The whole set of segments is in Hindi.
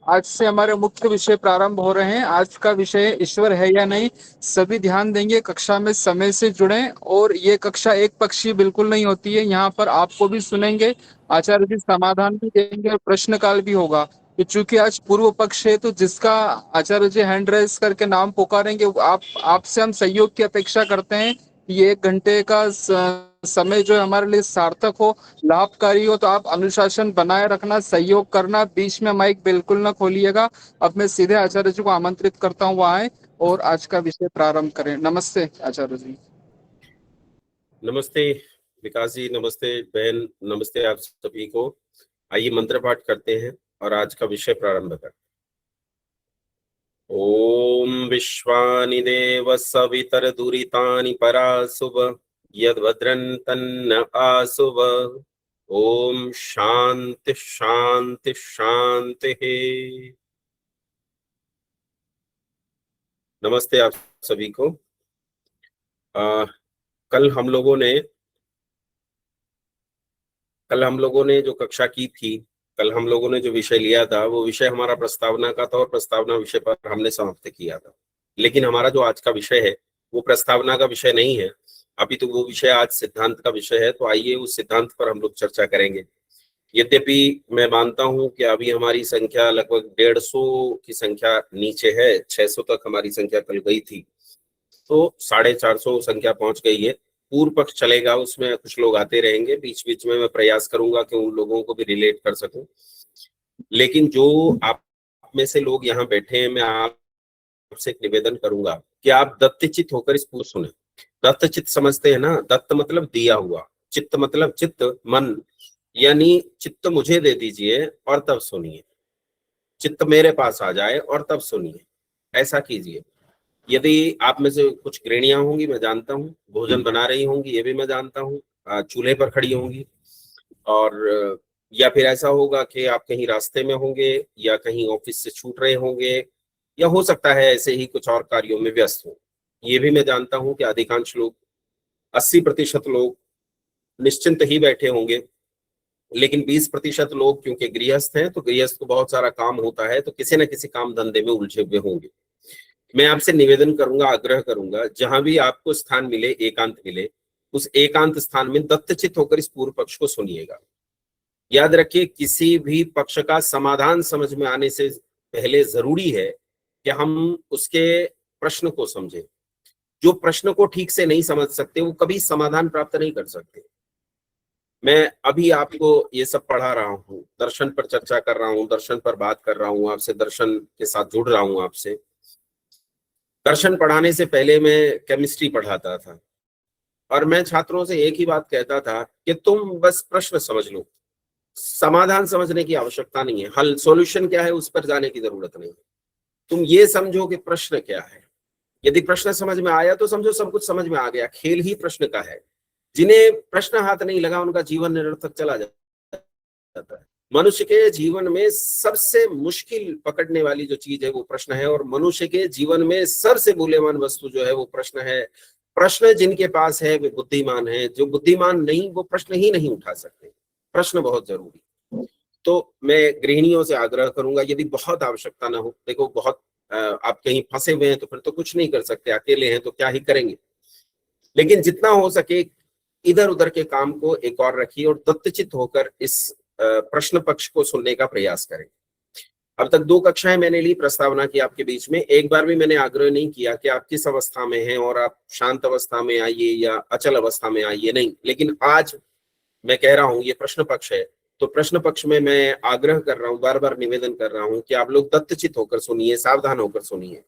आज से हमारे मुख्य विषय प्रारंभ हो रहे हैं। आज का विषय है ईश्वर है या नहीं। सभी ध्यान देंगे, कक्षा में समय से जुड़ें। और ये कक्षा एक पक्षीय बिल्कुल नहीं होती है। यहाँ पर आपको भी सुनेंगे, आचार्य जी समाधान भी देंगे और प्रश्न काल भी होगा। तो चूंकि आज पूर्व पक्ष है, तो जिसका आचार्य जी हैंड रेस करके नाम पुकारेंगे, आप आपसे हम सहयोग की अपेक्षा करते हैं कि ये 1 घंटे का समय जो है हमारे लिए सार्थक हो, लाभकारी हो। तो आप अनुशासन बनाए रखना, सहयोग करना, बीच में माइक बिल्कुल ना खोलिएगा। अब मैं सीधे आचार्य जी को आमंत्रित करता हूँ, वहाँ आए और आज का विषय प्रारंभ करें। नमस्ते आचार्य जी। नमस्ते विकास जी, नमस्ते बहन, नमस्ते आप सभी को। आइए मंत्र पाठ करते हैं और आज का विषय प्रारंभ करते हैं। ओम विश्वानि देव सवितर दुरितानि परासुव यद्भद्रं तन्न आसुव। ओम शांति शांति शांति। नमस्ते आप सभी को। कल हम लोगों ने जो कक्षा की थी, कल हम लोगों ने जो विषय लिया था, वो विषय हमारा प्रस्तावना का था और प्रस्तावना विषय पर हमने समाप्त किया था। लेकिन हमारा जो आज का विषय है वो प्रस्तावना का विषय नहीं है, अभी तो वो विषय आज सिद्धांत का विषय है। तो आइए उस सिद्धांत पर हम लोग चर्चा करेंगे। यद्यपि मैं मानता हूं कि अभी हमारी संख्या लगभग 150 की संख्या नीचे है, 600 तक हमारी संख्या कल गई थी, तो 450 संख्या पहुंच गई है। पूर्व पक्ष चलेगा, उसमें कुछ लोग आते रहेंगे, बीच बीच में मैं प्रयास करूंगा कि उन लोगों को भी रिलेट कर सकूं। लेकिन जो आप में से लोग यहाँ बैठे हैं, मैं आपसे एक निवेदन करूंगा कि आप दत्तचित्त होकर इस पूर्ण सुने। दत्तचित्त समझते हैं ना? दत्त मतलब दिया हुआ, चित्त मतलब चित्त, मन, यानी चित्त मुझे दे दीजिए और तब सुनिए। चित्त मेरे पास आ जाए और तब सुनिए, ऐसा कीजिए। यदि आप में से कुछ गृहिणियां होंगी, मैं जानता हूँ, भोजन बना रही होंगी, ये भी मैं जानता हूँ, चूल्हे पर खड़ी होंगी, और या फिर ऐसा होगा कि आप कहीं रास्ते में होंगे या कहीं ऑफिस से छूट रहे होंगे, या हो सकता है ऐसे ही कुछ और कार्यों में व्यस्त हो। ये भी मैं जानता हूँ कि अधिकांश लोग, 80% लोग निश्चिंत ही बैठे होंगे, लेकिन 20% लोग क्योंकि गृहस्थ हैं, तो गृहस्थ को बहुत सारा काम होता है, तो किसी न किसी काम धंधे में उलझे हुए होंगे। मैं आपसे निवेदन करूंगा, आग्रह करूंगा, जहां भी आपको स्थान मिले, एकांत मिले, उस एकांत स्थान में दत्तचित्त होकर इस पूर्व पक्ष को सुनिएगा। याद रखिए, किसी भी पक्ष का समाधान समझ में आने से पहले जरूरी है कि हम उसके प्रश्न को समझें। जो प्रश्न को ठीक से नहीं समझ सकते, वो कभी समाधान प्राप्त नहीं कर सकते। मैं अभी आपको ये सब पढ़ा रहा हूँ, दर्शन पर चर्चा कर रहा हूँ, दर्शन पर बात कर रहा हूँ आपसे, दर्शन के साथ जुड़ रहा हूँ आपसे। दर्शन पढ़ाने से पहले मैं केमिस्ट्री पढ़ाता था, और मैं छात्रों से एक ही बात कहता था कि तुम बस प्रश्न समझ लो, समाधान समझने की आवश्यकता नहीं है, हल सॉल्यूशन क्या है उस पर जाने की जरूरत नहीं है। तुम ये समझो कि प्रश्न क्या है। यदि प्रश्न समझ में आया तो समझो सब कुछ समझ में आ गया, खेल ही प्रश्न का है। जिन्हें प्रश्न हाथ नहीं लगा, उनका जीवन निरर्थक चला जाता है। मनुष्य के जीवन में सबसे मुश्किल पकड़ने वाली जो चीज है वो प्रश्न है, और मनुष्य के जीवन में सबसे मूल्यवान वस्तु जो है वो प्रश्न है। प्रश्न जिनके पास है वे बुद्धिमान है, जो बुद्धिमान नहीं वो प्रश्न ही नहीं उठा सकते। प्रश्न बहुत जरूरी। तो मैं गृहिणियों से आग्रह करूंगा, यदि बहुत आवश्यकता ना हो, देखो बहुत आप कहीं फंसे हुए हैं तो फिर तो कुछ नहीं कर सकते, अकेले हैं तो क्या ही करेंगे, लेकिन जितना हो सके इधर उधर के काम को एक और रखिए और दत्तचित्त होकर इस प्रश्न पक्ष को सुनने का प्रयास करें। अब तक 2 कक्षाएं मैंने ली, प्रस्तावना की आपके बीच में। एक बार भी मैंने आग्रह नहीं किया कि आप किस अवस्था में हैं और आप शांत अवस्था में आइए या अचल अवस्था में आइए, नहीं। लेकिन आज मैं कह रहा हूं ये प्रश्न पक्ष है, तो प्रश्न पक्ष में मैं आग्रह कर रहा हूं, बार बार निवेदन कर रहा हूं कि आप लोग दत्तचित्त होकर सुनिए, सावधान होकर सुनिए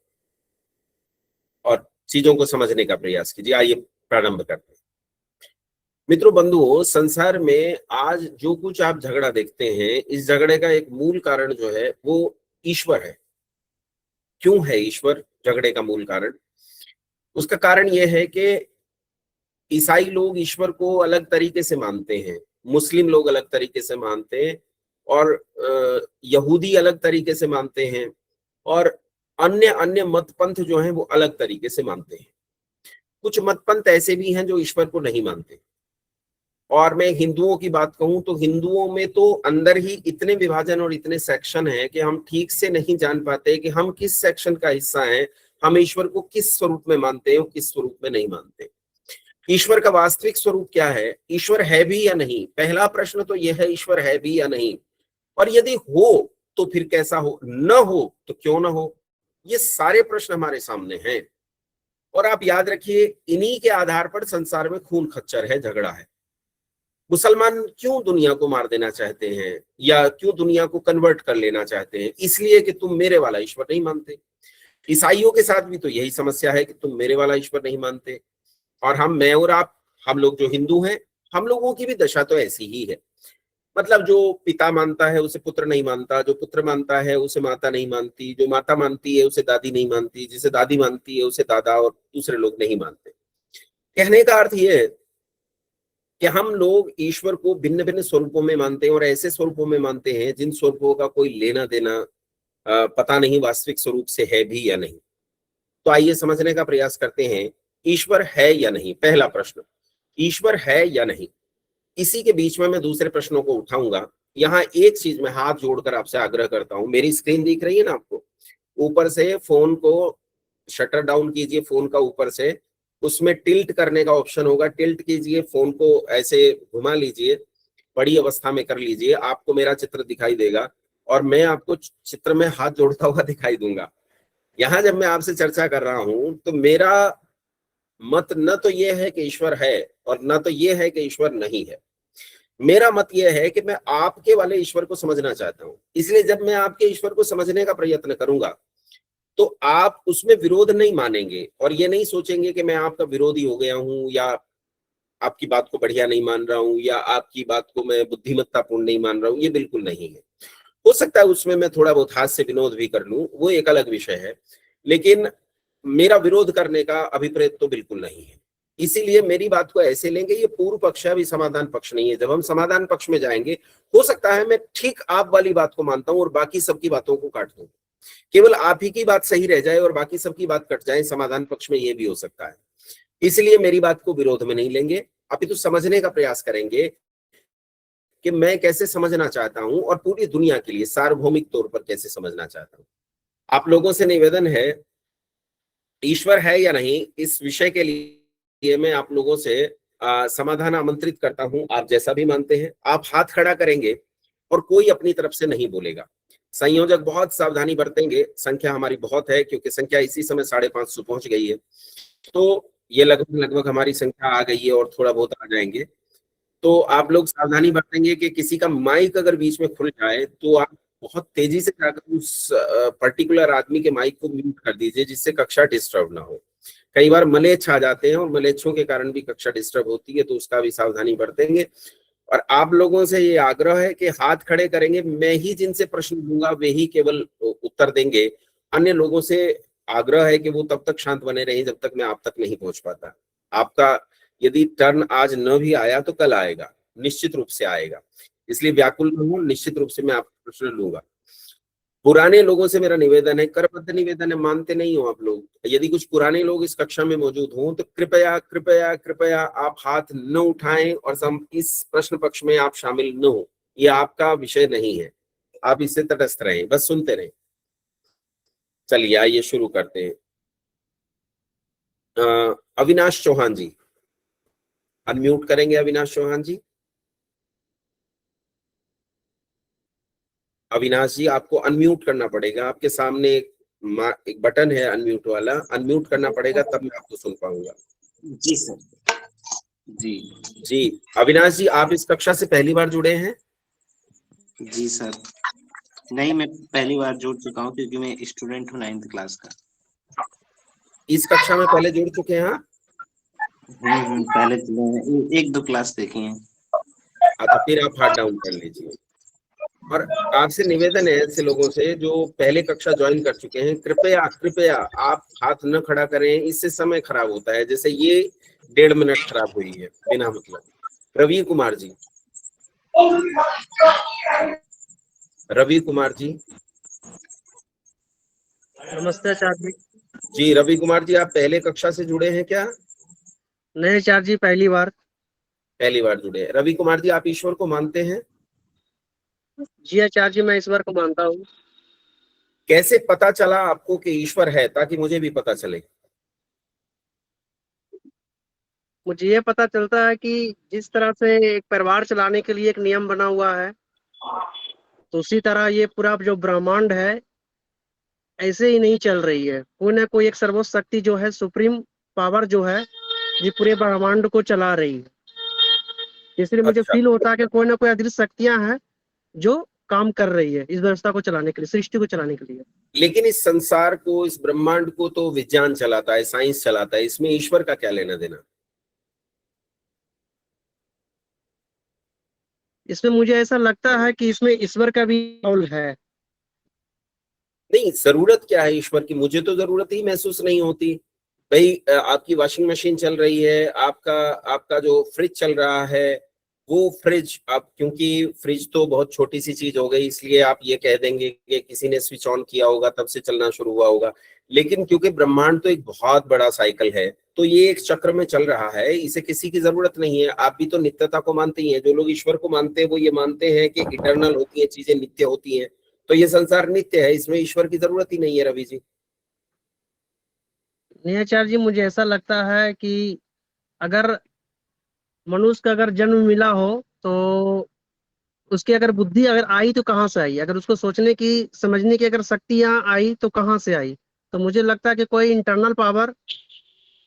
और चीजों को समझने का प्रयास कीजिए। आइए प्रारंभ करते हैं। मित्रों, बंधुओं, संसार में आज जो कुछ आप झगड़ा देखते हैं, इस झगड़े का एक मूल कारण जो है वो ईश्वर है। क्यों है ईश्वर झगड़े का मूल कारण? उसका कारण यह है कि ईसाई लोग ईश्वर को अलग तरीके से मानते हैं, मुस्लिम लोग अलग तरीके से मानते हैं, और यहूदी अलग तरीके से मानते हैं, और अन्य अन्य मत पंथ जो हैं वो अलग तरीके से मानते हैं। कुछ मत पंथ ऐसे भी हैं जो ईश्वर को नहीं मानते। और मैं हिंदुओं की बात कहूं तो हिंदुओं में तो अंदर ही इतने विभाजन और इतने सेक्शन हैं कि हम ठीक से नहीं जान पाते कि हम किस सेक्शन का हिस्सा हैं, हम ईश्वर को किस स्वरूप में मानते हैं और किस स्वरूप में नहीं मानते। ईश्वर का वास्तविक स्वरूप क्या है, ईश्वर है भी या नहीं, पहला प्रश्न तो यह है, ईश्वर है भी या नहीं, और यदि हो तो फिर कैसा हो, न हो तो क्यों ना हो। ये सारे प्रश्न हमारे सामने हैं और आप याद रखिए इन्हीं के आधार पर संसार में खून खच्चर है, झगड़ा है। मुसलमान क्यों दुनिया को मार देना चाहते हैं या क्यों दुनिया को कन्वर्ट कर लेना चाहते हैं, इसलिए कि तुम मेरे वाला ईश्वर नहीं मानते। ईसाइयों के साथ भी तो यही समस्या है कि तुम मेरे वाला ईश्वर नहीं मानते। और मैं और आप, हम लोग जो हिंदू हैं, हम लोगों की भी दशा तो ऐसी ही है। मतलब जो पिता मानता है उसे पुत्र नहीं मानता, जो पुत्र मानता है उसे माता नहीं मानती, जो माता मानती है उसे दादी नहीं मानती, जिसे दादी मानती है उसे दादा और दूसरे लोग नहीं मानते। कहने का अर्थ यह है कि हम लोग ईश्वर को भिन्न भिन्न स्वरूपों में मानते हैं और ऐसे स्वरूपों में मानते हैं जिन स्वरूपों का कोई लेना देना पता नहीं वास्तविक स्वरूप से है भी या नहीं। तो आइए समझने का प्रयास करते हैं, ईश्वर है या नहीं। पहला प्रश्न, ईश्वर है या नहीं। इसी के बीच में मैं दूसरे प्रश्नों को उठाऊंगा। यहाँ एक चीज मैं हाथ जोड़कर आपसे आग्रह करता हूं, मेरी स्क्रीन दिख रही है ना आपको, ऊपर से फोन को शटर डाउन कीजिए, फोन का ऊपर से, उसमें टिल्ट करने का ऑप्शन होगा, टिल्ट कीजिए, फोन को ऐसे घुमा लीजिए, बड़ी अवस्था में कर लीजिए, आपको मेरा चित्र दिखाई देगा और मैं आपको चित्र में हाथ जोड़ता हुआ दिखाई दूंगा। यहाँ जब मैं आपसे चर्चा कर रहा हूं तो मेरा मत न तो यह है कि ईश्वर है और न तो यह है कि ईश्वर नहीं है। मेरा मत यह है कि मैं आपके वाले ईश्वर को समझना चाहता हूं। इसलिए जब मैं आपके ईश्वर को समझने का प्रयत्न करूंगा तो आप उसमें विरोध नहीं मानेंगे और ये नहीं सोचेंगे कि मैं आपका विरोधी हो गया हूं या आपकी बात को बढ़िया नहीं मान रहा हूं या आपकी बात को मैं बुद्धिमत्तापूर्ण नहीं मान रहा हूं। ये बिल्कुल नहीं है। हो सकता है उसमें मैं थोड़ा बहुत हाथ से विनोद भी कर लूं, वो एक अलग विषय है, लेकिन मेरा विरोध करने का अभिप्रेत तो बिल्कुल नहीं है। इसीलिए मेरी बात को ऐसे लेंगे, ये पूर्व पक्ष है, अभी समाधान पक्ष नहीं है। जब हम समाधान पक्ष में जाएंगे, हो सकता है मैं ठीक आप वाली बात को मानता हूं और बाकी सबकी बातों को काट दूं, केवल आप ही की बात सही रह जाए और बाकी सबकी बात कट जाए। समाधान पक्ष में ये भी हो सकता है। इसलिए मेरी बात को विरोध में नहीं लेंगे, अपितु समझने का प्रयास करेंगे कि मैं कैसे समझना चाहता हूं और पूरी दुनिया के लिए सार्वभौमिक तौर पर कैसे समझना चाहता हूं। आप लोगों से निवेदन है, ईश्वर है या नहीं, इस विषय के लिए मैं आप लोगों से समाधान आमंत्रित करता हूं। आप जैसा भी मानते हैं, आप हाथ खड़ा करेंगे और कोई अपनी तरफ से नहीं बोलेगा। संयोजक बहुत सावधानी बरतेंगे, संख्या हमारी बहुत है क्योंकि संख्या इसी समय 550 पहुंच गई है, तो ये लगभग लगभग हमारी संख्या आ गई है और थोड़ा बहुत आ जाएंगे। तो आप लोग सावधानी बरतेंगे कि किसी का माइक अगर बीच में खुल जाए तो आप बहुत तेजी से जाकर उस पर्टिकुलर आदमी के माइक को म्यूट कर दीजिए, जिससे कक्षा डिस्टर्ब ना हो। कई बार मलेच्छ आ जाते हैं और मलेच्छों के कारण भी कक्षा डिस्टर्ब होती है, तो उसका भी सावधानी बरतेंगे। और आप लोगों से ये आग्रह है कि हाथ खड़े करेंगे, मैं ही जिनसे प्रश्न दूंगा वे ही केवल उत्तर देंगे। अन्य लोगों से आग्रह है कि वो तब तक शांत बने रहें जब तक मैं आप तक नहीं पहुंच पाता। आपका यदि टर्न आज न भी आया तो कल आएगा, निश्चित रूप से आएगा, इसलिए व्याकुल न हो, निश्चित रूप से मैं आपका प्रश्न लूंगा। पुराने लोगों से मेरा निवेदन है, करबद्ध निवेदन है, मानते नहीं हो आप लोग, यदि कुछ पुराने लोग इस कक्षा में मौजूद हों तो कृपया कृपया कृपया आप हाथ न उठाएं और इस प्रश्न पक्ष में आप शामिल न हो। ये आपका विषय नहीं है, आप इससे तटस्थ रहें, बस सुनते रहें। चलिए आइए शुरू करते हैं। अविनाश चौहान जी, अनम्यूट करेंगे अविनाश चौहान जी। अविनाश जी, आपको अनम्यूट करना पड़ेगा, आपके सामने एक बटन है अनम्यूट वाला, अनम्यूट करना पड़ेगा तब मैं आपको सुन पाऊंगा। जी सर। जी जी, अविनाश जी, आप इस कक्षा से पहली बार जुड़े हैं? जी सर, नहीं, मैं पहली बार जुड़ चुका हूँ क्योंकि मैं स्टूडेंट हूँ 9th क्लास का। इस कक्षा में पहले जुड़ चुके हैं आप? पहले तो मैंने 1-2 क्लास देखी हैं। तो फिर आप हाथ डाउन कर लीजिए। और आपसे निवेदन है ऐसे लोगों से जो पहले कक्षा ज्वाइन कर चुके हैं, कृपया कृपया आप हाथ न खड़ा करें, इससे समय खराब होता है। जैसे ये 1.5 मिनट खराब हुई है बिना मतलब। रवि कुमार जी, रवि कुमार जी। नमस्ते आचार्य जी। जी रवि कुमार जी, आप पहले कक्षा से जुड़े हैं क्या? नहीं आचार्य जी, पहली बार। पहली बार जुड़े हैं। रवि कुमार जी, आप ईश्वर को मानते हैं? जी आचार्य जी, मैं ईश्वर को मानता हूँ। कैसे पता चला आपको कि ईश्वर है, ताकि मुझे भी पता चले? मुझे ये पता चलता है कि जिस तरह से एक परिवार चलाने के लिए एक नियम बना हुआ है, तो उसी तरह ये पूरा जो ब्रह्मांड है ऐसे ही नहीं चल रही है। कोई ना कोई एक सर्वोच्च शक्ति जो है, सुप्रीम पावर जो है, ये पूरे ब्रह्मांड को चला रही है। इसलिए मुझे अच्छा, फील होता है कि कोई ना कोई अदृश्य शक्तियां हैं जो काम कर रही है इस व्यवस्था को चलाने के लिए, सृष्टि को चलाने के लिए। लेकिन इस संसार को, इस ब्रह्मांड को तो विज्ञान चलाता है, साइंस चलाता है, इसमें ईश्वर का क्या लेना देना? इसमें मुझे ऐसा लगता है कि इसमें ईश्वर का भी रोल है। नहीं, जरूरत क्या है ईश्वर की? मुझे तो जरूरत ही महसूस नहीं होती। भाई, आपकी वॉशिंग मशीन चल रही है, आपका आपका जो फ्रिज चल रहा है, वो फ्रिज, आप क्योंकि फ्रिज तो बहुत छोटी सी चीज हो गई, इसलिए आप ये कह देंगे कि किसी ने स्विच ऑन किया होगा तब से चलना शुरू हुआ होगा। लेकिन क्योंकि ब्रह्मांड तो एक बहुत बड़ा साइकिल है, तो ये एक चक्र में चल रहा है, इसे किसी की जरूरत नहीं है। आप भी तो नित्यता को मानते ही हैं। जो लोग ईश्वर को मानते हैं वो ये मानते हैं कि इटर्नल होती है चीजें, नित्य होती हैं। तो ये संसार नित्य है, इसमें ईश्वर की जरूरत ही नहीं है। रवि जी, नहीं आचार्य जी, मुझे ऐसा लगता है कि अगर मनुष्य का अगर जन्म मिला हो तो उसकी अगर बुद्धि अगर आई तो कहाँ से आई, अगर उसको सोचने की समझने की अगर शक्तियां आई तो कहाँ से आई। तो मुझे लगता है कि कोई इंटरनल पावर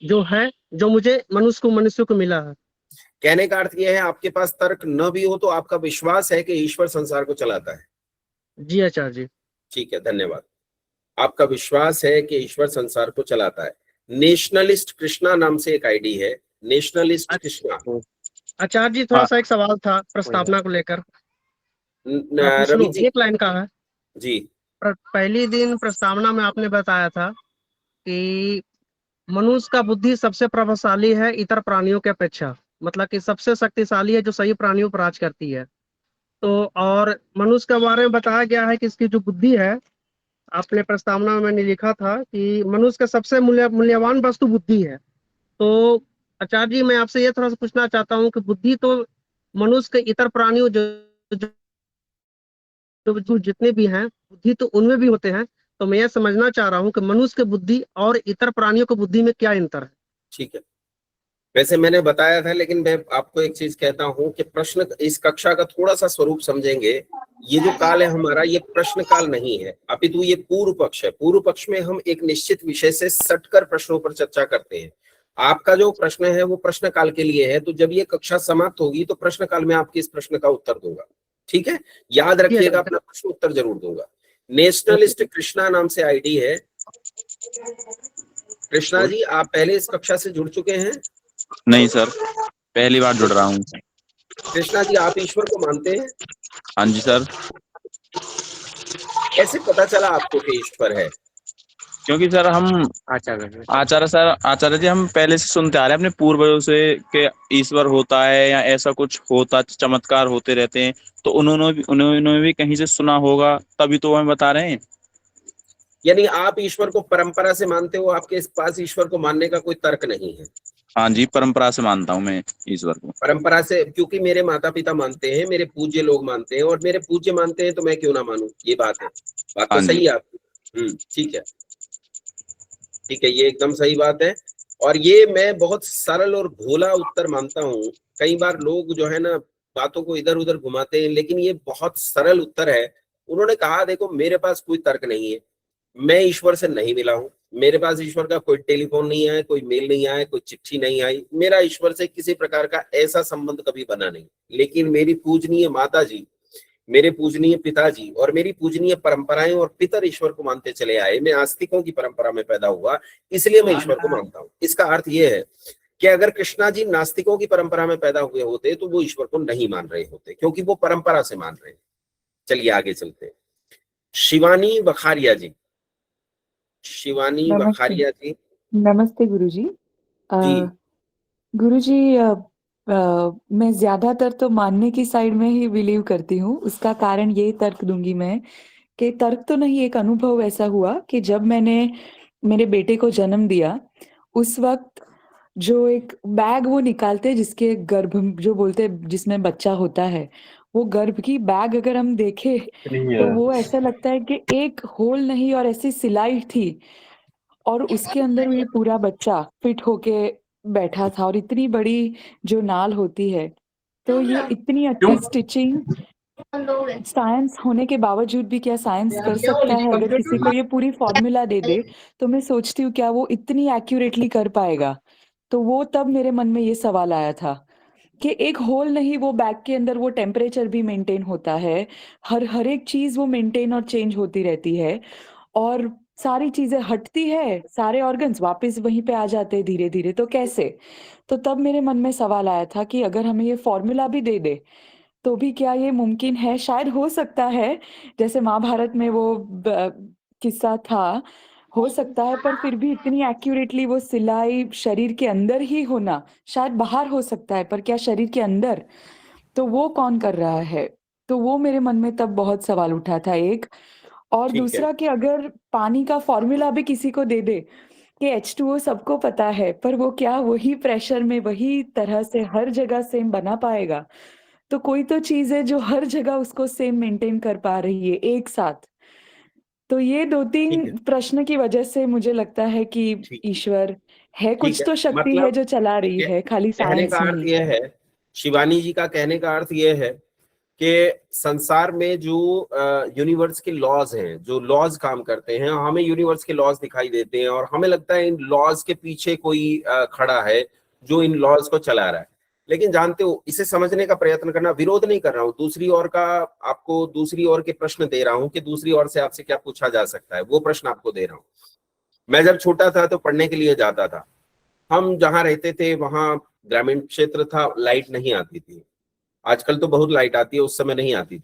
जो है, जो मुझे मनुष्य को मिला है। कहने का अर्थ यह है, आपके पास तर्क न भी हो तो आपका विश्वास है कि ईश्वर संसार को चलाता है। जी आचार्य जी। ठीक है, धन्यवाद। आपका विश्वास है कि ईश्वर संसार को चलाता है। नेशनलिस्ट कृष्णा नाम से एक आईडी है, नेशनलिस्ट कृष्णा। आचार्य जी, थोड़ा सा एक सवाल था प्रस्तावना को लेकर। मैं पूछ रवि लूं? जी। एक लाइन का है। जी। पहली दिन प्रस्तावना में आपने बताया था कि मनुष्य का बुद्धि सबसे प्रभावशाली है इतर प्राणियों के अपेक्षा, मतलब कि सबसे शक्तिशाली है जो सही प्राणियों पर राज करती है। तो और मनुष्य के बारे में बताया गया है कि इसकी जो बुद्धि है, आपने प्रस्तावना में मैंने लिखा था कि मनुष्य का सबसे मूल्यवान वस्तु बुद्धि है। तो आचार्य जी, मैं आपसे ये थोड़ा सा पूछना चाहता हूँ कि बुद्धि तो मनुष्य के इतर प्राणियों जो जितने भी हैं, बुद्धि तो उनमें भी होते हैं। तो मैं ये समझना चाह रहा हूँ कि मनुष्य की बुद्धि और इतर प्राणियों की बुद्धि में क्या अंतर है। ठीक है, वैसे मैंने बताया था, लेकिन मैं आपको एक चीज कहता हूं कि प्रश्न, इस कक्षा का थोड़ा सा स्वरूप समझेंगे। ये जो काल है हमारा, ये प्रश्न काल नहीं है, अपितु ये पूर्व पक्ष है। पूर्व पक्ष में हम एक निश्चित विषय से सटकर प्रश्नों पर चर्चा करते हैं। आपका जो प्रश्न है वो प्रश्न काल के लिए है, तो जब ये कक्षा समाप्त होगी तो प्रश्न काल में आपके इस प्रश्न का उत्तर दूंगा। ठीक है, याद रखिएगा, अपना प्रश्न उत्तर जरूर दूंगा। नेशनलिस्ट कृष्णा नाम से आईडी है। कृष्णा जी, आप पहले इस कक्षा से जुड़ चुके हैं? नहीं सर, पहली बार जुड़ रहा हूँ। कृष्णा जी, आप ईश्वर को मानते हैं? हाँ जी सर। कैसे पता चला आपको कि ईश्वर है? क्योंकि सर हम आचार्य जी, हम पहले से सुनते आ रहे हैं अपने पूर्वजों से कि ईश्वर होता है या ऐसा कुछ होता, चमत्कार होते रहते हैं। तो उन्होंने भी कहीं से सुना होगा, तभी तो हमें बता रहे हैं। यानी आप ईश्वर को परंपरा से मानते हो, आपके पास ईश्वर को मानने का कोई तर्क नहीं है? हाँ जी, परंपरा से मानता हूँ मैं ईश्वर को। परंपरा से, क्योंकि मेरे माता पिता मानते हैं, मेरे पूज्य लोग मानते हैं, और मेरे पूज्य मानते हैं तो मैं क्यों ना मानूं, ये बात है। बात तो हाँ जी। सही है आपकी। ठीक है, ठीक है, ये एकदम सही बात है। और ये मैं बहुत सरल और भोला उत्तर मानता हूँ। कई बार लोग जो है ना, बातों को इधर उधर घुमाते हैं, लेकिन ये बहुत सरल उत्तर है। उन्होंने कहा, देखो मेरे पास कोई तर्क नहीं है, मैं ईश्वर से नहीं मिला हूं, मेरे पास ईश्वर का कोई टेलीफोन नहीं आया, कोई मेल नहीं आया, कोई चिट्ठी नहीं आई, मेरा ईश्वर से किसी प्रकार का ऐसा संबंध कभी बना नहीं। लेकिन मेरी पूजनीय माता जी, मेरे पूजनीय पिताजी और मेरी पूजनीय परंपराएं और पितर ईश्वर को मानते चले आए। मैं आस्तिकों की परंपरा में पैदा हुआ, इसलिए मैं ईश्वर को मानता हूं। इसका अर्थ यह है कि अगर कृष्णा जी नास्तिकों की परंपरा में पैदा हुए होते तो वो ईश्वर को नहीं मान रहे होते, क्योंकि वो परंपरा से मान रहे हैं। चलिए आगे चलते हैं। शिवानी बखारिया जी, शिवानी बखारिया जी। नमस्ते गुरुजी। जी। गुरुजी, मैं ज्यादातर तो मानने की साइड में ही बिलीव करती हूँ। उसका कारण ये तर्क दूंगी मैं कि तर्क तो नहीं, एक अनुभव ऐसा हुआ कि जब मैंने मेरे बेटे को जन्म दिया, उस वक्त जो एक बैग वो निकालते हैं जिसके गर्भ जो बोलते हैं जिसमें बच्चा होता है, वो गर्भ की बैग अगर हम देखें तो वो ऐसा लगता है कि एक होल नहीं और ऐसी सिलाई थी और उसके अंदर ये पूरा बच्चा फिट होके बैठा था और इतनी बड़ी जो नाल होती है, तो ये इतनी अच्छी स्टिचिंग साइंस होने के बावजूद भी क्या साइंस कर सकता है? अगर किसी को ये पूरी फॉर्मूला दे दे, तो मैं सोचती हूँ क्या वो इतनी एक्यूरेटली कर पाएगा? तो वो तब मेरे मन में ये सवाल आया था कि एक होल नहीं वो बैग के अंदर वो टेम्परेचर भी मेंटेन होता है, हर एक चीज़ वो मेंटेन और चेंज होती रहती है और सारी चीज़ें हटती है, सारे ऑर्गन्स वापस वहीं पे आ जाते हैं धीरे-धीरे, तो कैसे? तो तब मेरे मन में सवाल आया था कि अगर हमें ये फॉर्मूला भी दे दे, तो भी क्या ये मुमकिन है? शायद हो सकता है, जैसे महाभारत में वो किस्सा था, हो सकता है पर फिर भी इतनी एक्यूरेटली वो सिलाई शरीर के अंदर ही होना, शायद बाहर हो सकता है पर क्या शरीर के अंदर? तो वो कौन कर रहा है? तो वो मेरे मन में तब बहुत सवाल उठा था एक। और ठीक है, दूसरा कि अगर पानी का फॉर्मूला भी किसी को दे दे कि H2O सबको पता है, पर वो क्या वही प्रेशर में वही तरह से हर जगह सेम बना पाएगा? तो कोई तो चीज़ है जो हर जगह उसको सेम मेंटेन कर पा रही है एक साथ। तो ये ठीक है, 2-3 प्रश्न की वजह से मुझे लगता है कि ठीक ईश्वर है, ठीक कुछ है। तो शक्ति है मतलब जो चला ठीक रही है, है, खाली कहने का साइंस अर्थ नहीं। यह है, शिवानी जी का कहने का अर्थ यह है कि संसार में जो यूनिवर्स के लॉज हैं, जो लॉज काम करते हैं, हमें यूनिवर्स के लॉज दिखाई देते हैं और हमें लगता है इन लॉज के पीछे कोई खड़ा है जो इन लॉज को चला रहा है। लेकिन जानते हो, इसे समझने का प्रयत्न करना, विरोध नहीं कर रहा हूँ, दूसरी ओर का आपको दूसरी ओर के प्रश्न दे रहा हूँ कि दूसरी ओर से आपसे क्या पूछा जा सकता है, वो प्रश्न आपको दे रहा हूँ। मैं जब छोटा था तो पढ़ने के लिए जाता था। हम जहाँ रहते थे वहां ग्रामीण क्षेत्र था, लाइट नहीं आती थी। आजकल तो बहुत लाइट आती है, उस समय नहीं आती थी।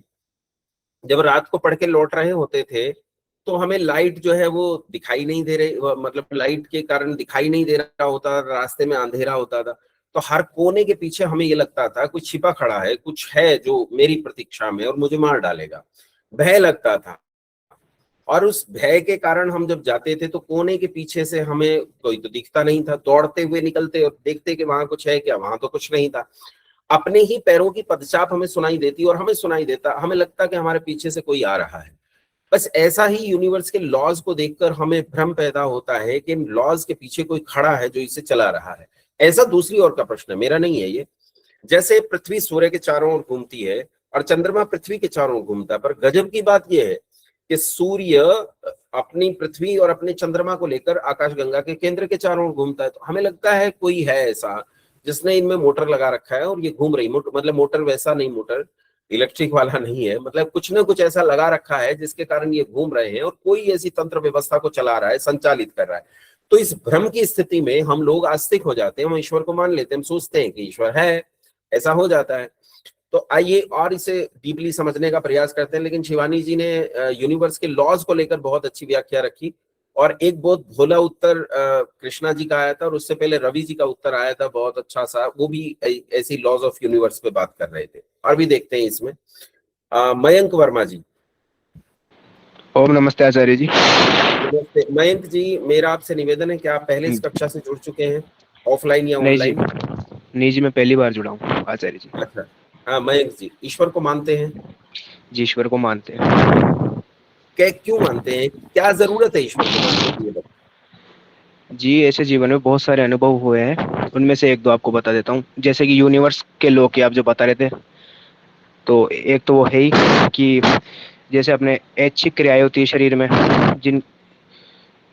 जब रात को पढ़ के लौट रहे होते थे तो हमें लाइट जो है वो दिखाई नहीं दे रही, मतलब लाइट के कारण दिखाई नहीं दे रहा होता, रास्ते में अंधेरा होता था। तो हर कोने के पीछे हमें ये लगता था कुछ छिपा खड़ा है, कुछ है जो मेरी प्रतीक्षा में और मुझे मार डालेगा, भय लगता था। और उस भय के कारण हम जब जाते थे तो कोने के पीछे से हमें कोई तो दिखता नहीं था, दौड़ते हुए निकलते और देखते कि वहां कुछ है क्या, वहां तो कुछ नहीं था। अपने ही पैरों की पदचाप हमें सुनाई देती और हमें सुनाई देता, हमें लगता कि हमारे पीछे से कोई आ रहा है। बस ऐसा ही यूनिवर्स के लॉज को देखकर हमें भ्रम पैदा होता है कि इन लॉज के पीछे कोई खड़ा है जो इसे चला रहा है। ऐसा दूसरी ओर का प्रश्न है, मेरा नहीं है ये। जैसे पृथ्वी सूर्य के चारों ओर घूमती है और चंद्रमा पृथ्वी के चारों ओर घूमता है, पर गजब की बात यह है कि सूर्य अपनी पृथ्वी और अपने चंद्रमा को लेकर आकाशगंगा के केंद्र के चारों ओर घूमता है। तो हमें लगता है कोई है ऐसा जिसने इनमें मोटर लगा रखा है और ये घूम रही, मतलब मोटर वैसा नहीं, मोटर इलेक्ट्रिक वाला नहीं है, मतलब कुछ ना कुछ ऐसा लगा रखा है जिसके कारण ये घूम रहे हैं और कोई ऐसी तंत्र व्यवस्था को चला रहा है, संचालित कर रहा है। तो इस भ्रम की स्थिति में हम लोग आस्तिक हो जाते हैं, हम ईश्वर को मान लेते हैं, हम सोचते हैं कि ईश्वर है, ऐसा हो जाता है। तो आइए और इसे डीपली समझने का प्रयास करते हैं। लेकिन शिवानी जी ने यूनिवर्स के लॉज को लेकर बहुत अच्छी व्याख्या रखी और एक बहुत भोला उत्तर कृष्णा जी का आया था और उससे पहले रवि जी का उत्तर आया था बहुत अच्छा सा, वो भी ऐसी लॉज ऑफ यूनिवर्स पे बात कर रहे थे। और भी देखते हैं इसमें मयंक वर्मा जी। ओम नमस्ते आचार्य जी। नमस्ते मयंक जी, मेरा आपसे निवेदन है कि आप पहले इस कक्षा से जुड़ चुके हैं, ऑफलाइन या नहीं जी, ऑनलाइन? नहीं जी, मैं पहली बार जुड़ा हूँ आचार्य जी। अच्छा, हाँ मयंक जी, ईश्वर को मानते हैं? जी, ईश्वर को मानते हैं। क्यों मानते हैं, क्या जरूरत है ईश्वर को मानने की? जी, ऐसे जीवन में बहुत सारे अनुभव हुए हैं, उनमें से एक दो आपको बता देता हूँ। जैसे कि यूनिवर्स के लॉ की आप जो बता रहे थे, तो एक तो वो है ही कि जैसे अपने ऐच्छिक क्रियाएं होती है शरीर में,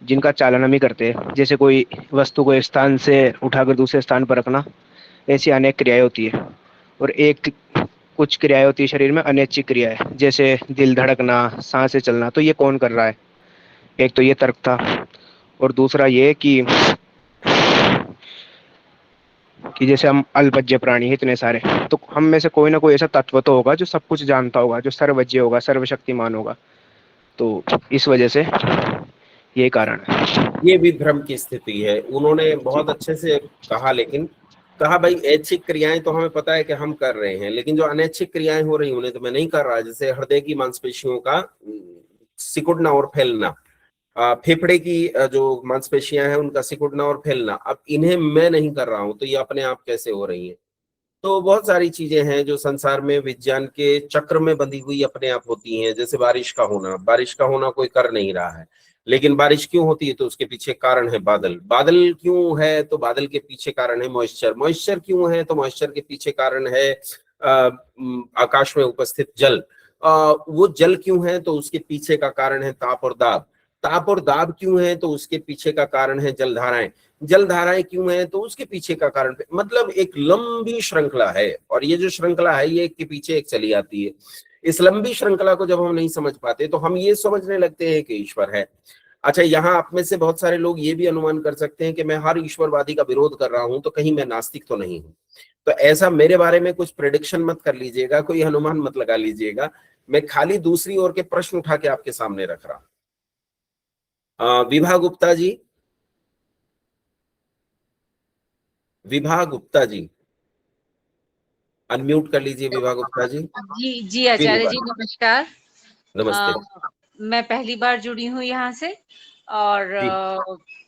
जिनका चालन हम ही करते हैं, जैसे कोई वस्तु को एक स्थान से उठाकर दूसरे स्थान पर रखना, ऐसी अनेक क्रियाएं होती है। और एक कुछ क्रियाएं होती है शरीर में अनैच्छिक क्रियाएं, जैसे दिल धड़कना, सांसें चलना। तो ये कौन कर रहा है? एक तो ये तर्क था, और दूसरा ये कि जैसे हम अल्पज्य प्राणी हैं इतने सारे, तो हम में से कोई ना कोई ऐसा तत्व तो होगा जो सब कुछ जानता होगा, जो सर्वज्ञ होगा, सर्वशक्तिमान होगा। तो इस वजह से ये कारण है। ये भी भ्रम की स्थिति है, उन्होंने बहुत अच्छे से कहा। लेकिन कहा भाई ऐच्छिक क्रियाएं तो हमें पता है कि हम कर रहे हैं, लेकिन जो अनैच्छिक क्रियाएं हो रही उन्हें तो मैं नहीं कर रहा। जैसे हृदय की मांसपेशियों का सिकुड़ना और फैलना, फेफड़े की जो मांसपेशियां हैं उनका सिकुड़ना और फैलना, अब इन्हें मैं नहीं कर रहा हूं तो ये अपने आप कैसे हो रही हैं? तो बहुत सारी चीजें हैं जो संसार में विज्ञान के चक्र में बंधी हुई अपने आप होती हैं। जैसे बारिश का होना कोई कर नहीं रहा है, लेकिन बारिश क्यों होती है? तो उसके पीछे कारण है बादल। बादल क्यों है? तो बादल के पीछे कारण है मॉइस्चर। मॉइस्चर क्यों है? तो मॉइस्चर के पीछे कारण है आकाश में उपस्थित जल। वो जल क्यों है? तो उसके पीछे का कारण है ताप और दाब। ताप और दाब क्यों है? तो उसके पीछे का कारण है जलधाराएं। जलधाराएं क्यों है? तो उसके पीछे का कारण, मतलब एक लंबी श्रृंखला है, और ये जो श्रृंखला है ये एक के पीछे एक चली आती है। इस लंबी श्रृंखला को जब हम नहीं समझ पाते तो हम ये समझने लगते हैं कि ईश्वर है। अच्छा, यहाँ आप में से बहुत सारे लोग ये भी अनुमान कर सकते हैं कि मैं हर ईश्वरवादी का विरोध कर रहा हूं तो कहीं मैं नास्तिक तो नहीं हूं। तो ऐसा मेरे बारे में कुछ प्रेडिक्शन मत कर लीजिएगा, कोई अनुमान मत लगा लीजिएगा। मैं खाली दूसरी ओर के प्रश्न उठा के आपके सामने रख रहा हूं। विभा गुप्ता जी, विभा गुप्ता जी अनम्यूट कर लीजिए। विभा गुप्ता जी। जी जी आचार्य जी, नमस्कार। नमस्ते। मैं पहली बार जुड़ी हूँ यहाँ से, और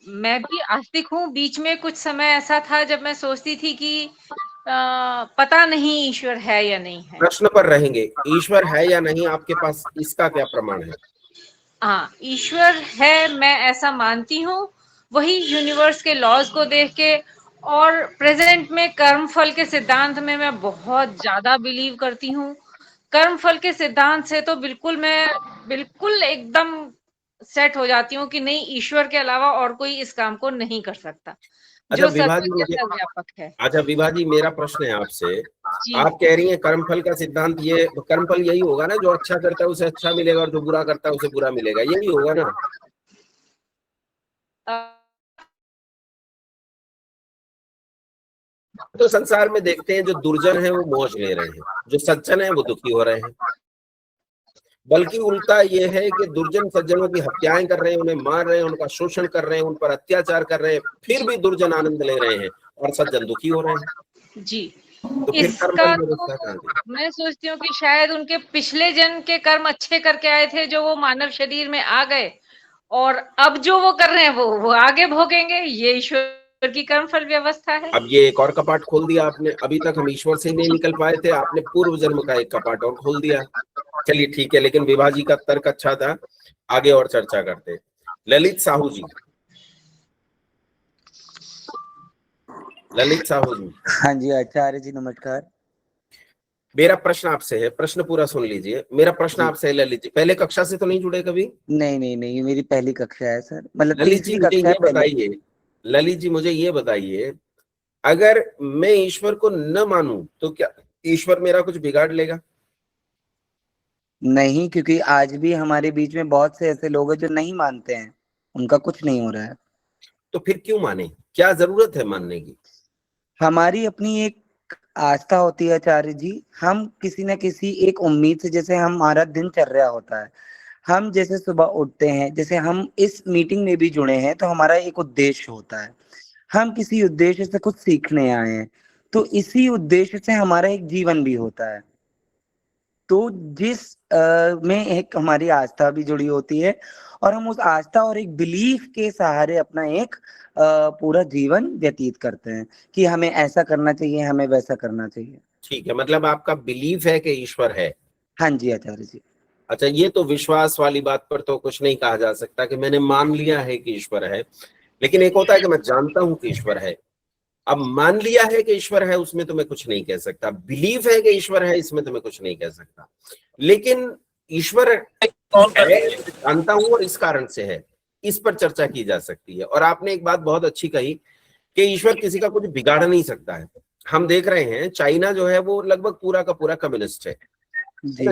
मैं भी आस्तिक हूँ। बीच में कुछ समय ऐसा था जब मैं सोचती थी कि पता नहीं ईश्वर है या नहीं है। प्रश्न पर रहेंगे, ईश्वर है या नहीं, आपके पास इसका क्या प्रमाण है? हाँ, ईश्वर है, मैं ऐसा मानती हूँ। वही यूनिवर्स के लॉज को देख के, और प्रेजेंट में कर्म फल के सिद्धांत में मैं बहुत ज्यादा बिलीव करती हूँ। कर्म फल के सिद्धांत से तो मैं बिल्कुल एकदम सेट हो जाती हूँ कि नहीं, ईश्वर के अलावा और कोई इस काम को नहीं कर सकता, जो सर्वव्यापक है। अच्छा विभा जी, मेरा प्रश्न है आपसे, आप कह रही हैं कर्मफल का सिद्धांत, ये कर्मफल यही होगा ना, जो अच्छा करता है उसे अच्छा मिलेगा और जो बुरा करता है उसे बुरा मिलेगा, यही होगा ना? तो संसार में देखते हैं जो दुर्जन है वो मौज ले रहे हैं, जो सज्जन है वो दुखी हो रहे हैं। बल्कि उल्टा ये है कि दुर्जन सज्जनों की हत्याएं कर रहे हैं, उन्हें मार रहे हैं, उनका शोषण कर रहे हैं, उन पर अत्याचार कर रहे हैं, फिर भी दुर्जन आनंद ले रहे हैं और सज्जन दुखी हो रहे हैं। जी, तो फिर इसका तो मैं सोचती हूँ कि शायद उनके पिछले जन्म के कर्म अच्छे करके आए थे, जो वो मानव शरीर में आ गए, और अब जो वो कर रहे हैं वो आगे भोगेंगे। ये ईश्वर की कर्मफल व्यवस्था है। अब ये एक और कपाट खोल दिया आपने। अभी तक हम ईश्वर से ही नहीं निकल पाए थे, आपने पूर्व जन्म का एक कपाट और खोल दिया। चलिए ठीक है, लेकिन विभा जी का तर्क अच्छा था, आगे और चर्चा करते हैं। ललित साहू जी। ललित साहू जी। हाँ जी आचार्य जी, नमस्कार। मेरा प्रश्न आपसे है, प्रश्न पूरा सुन लीजिए। मेरा प्रश्न आपसे है ललित जी, पहले कक्षा से तो नहीं जुड़े कभी? नहीं, मेरी पहली कक्षा है सर, मतलब ललित जी मुझे ये बताइए, ललित जी मुझे ये बताइए, अगर मैं ईश्वर को न मानूं तो क्या ईश्वर मेरा कुछ बिगाड़ लेगा? नहीं, क्योंकि आज भी हमारे बीच में बहुत से ऐसे लोग हैं जो नहीं मानते हैं, उनका कुछ नहीं हो रहा है। तो फिर क्यों माने? क्या जरूरत है मानने की? हमारी अपनी एक आस्था होती है आचार्य जी। हम किसी न किसी एक उम्मीद से, जैसे हमारा दिनचर्या होता है, हम जैसे सुबह उठते हैं, जैसे हम इस मीटिंग में भी जुड़े हैं तो हमारा एक उद्देश्य होता है, हम किसी उद्देश्य से कुछ सीखने आए हैं, तो इसी उद्देश्य से हमारा एक जीवन भी होता है। तो जिस में एक हमारी आस्था भी जुड़ी होती है, और हम उस आस्था और एक बिलीफ के सहारे अपना एक पूरा जीवन व्यतीत करते हैं कि हमें ऐसा करना चाहिए, हमें वैसा करना चाहिए। ठीक है, मतलब आपका बिलीफ है कि ईश्वर है? हाँ जी आचार्य जी। अच्छा, ये तो विश्वास वाली बात पर तो कुछ नहीं कहा जा सकता कि मैंने मान लिया है कि ईश्वर है, लेकिन एक होता है कि मैं जानता हूं कि ईश्वर है। अब मान लिया है कि ईश्वर है, उसमें तो मैं कुछ नहीं कह सकता। बिलीव है कि ईश्वर है, इसमें तो मैं कुछ नहीं कह सकता। लेकिन ईश्वर जानता हूं और इस कारण से है, इस पर चर्चा की जा सकती है। और आपने एक बात बहुत अच्छी कही कि ईश्वर किसी का कुछ बिगाड़ नहीं सकता है। हम देख रहे हैं चाइना जो है वो लगभग पूरा का पूरा कम्युनिस्ट है।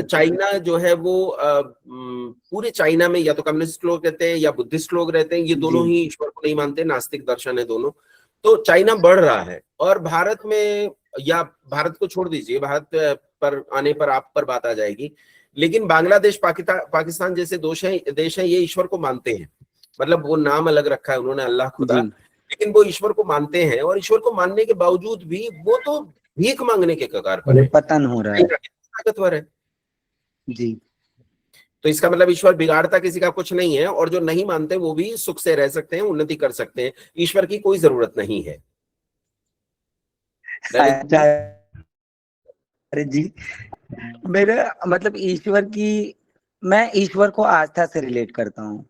चाइना जो है वो पूरे चाइना में या तो कम्युनिस्ट लोग रहते हैं या बुद्धिस्ट लोग रहते हैं, ये दोनों ही ईश्वर को नहीं मानते, नास्तिक दर्शन है दोनों। तो चाइना बढ़ रहा है, और भारत में, या भारत को छोड़ दीजिए, भारत पर आने पर आप पर बात आ जाएगी, लेकिन बांग्लादेश, पाकिस्तान जैसे देश हैं, ये ईश्वर को मानते हैं। मतलब वो नाम अलग रखा है उन्होंने, अल्लाह खुदा, लेकिन वो ईश्वर को मानते हैं। और ईश्वर को मानने के बावजूद भी वो तो भीख मांगने के कगार पर है, पतन हो रहा है, ताकतवर है जी। तो इसका मतलब ईश्वर बिगाड़ता किसी का कुछ नहीं है, और जो नहीं मानते वो भी सुख से रह सकते हैं, उन्नति कर सकते हैं। ईश्वर की कोई जरूरत नहीं है। अरे जी, मेरा मतलब ईश्वर की, मैं ईश्वर को आस्था से रिलेट करता हूँ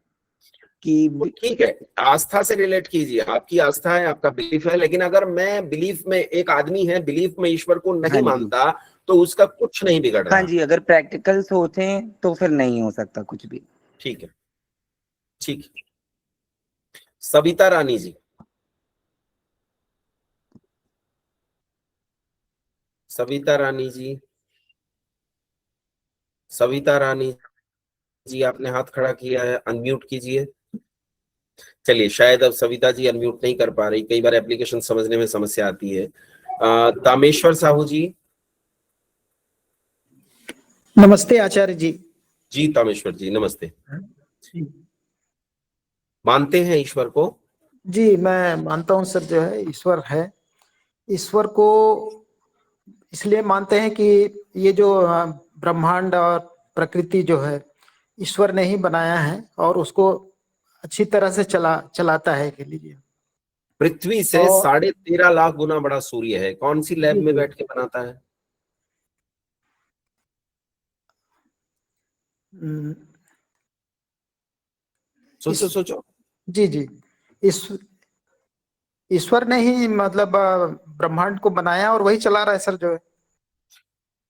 कि ठीक है, आस्था से रिलेट कीजिए, आपकी आस्था है, आपका बिलीफ है, लेकिन अगर मैं बिलीफ में, एक आदमी है बिलीफ में ईश्वर को नहीं मानता, तो उसका कुछ नहीं बिगड़ रहा। हाँ जी, अगर प्रैक्टिकल सोचें तो फिर नहीं हो सकता कुछ भी। ठीक है, ठीक है। सविता रानी जी, सविता रानी जी, सविता रानी जी, आपने हाथ खड़ा किया है, अनम्यूट कीजिए। चलिए, शायद अब सविता जी अनम्यूट नहीं कर पा रही, कई बार एप्लीकेशन समझने में समस्या आती है। तामेश्वर साहू जी। नमस्ते आचार्य जी। जी तामेश्वर जी, नमस्ते। मानते हैं ईश्वर को? जी, मैं मानता हूँ सर, जो है ईश्वर है। ईश्वर को इसलिए मानते हैं कि ये जो ब्रह्मांड और प्रकृति जो है ईश्वर ने ही बनाया है और उसको अच्छी तरह से चलाता है के लिए। पृथ्वी से 13.5 लाख गुना बड़ा सूर्य है, कौन सी लैब में बैठ के बनाता है? सोचो सोचो। जी जी, ईश्वर ने ही मतलब ब्रह्मांड को बनाया और वही चला रहा है सर, जो है।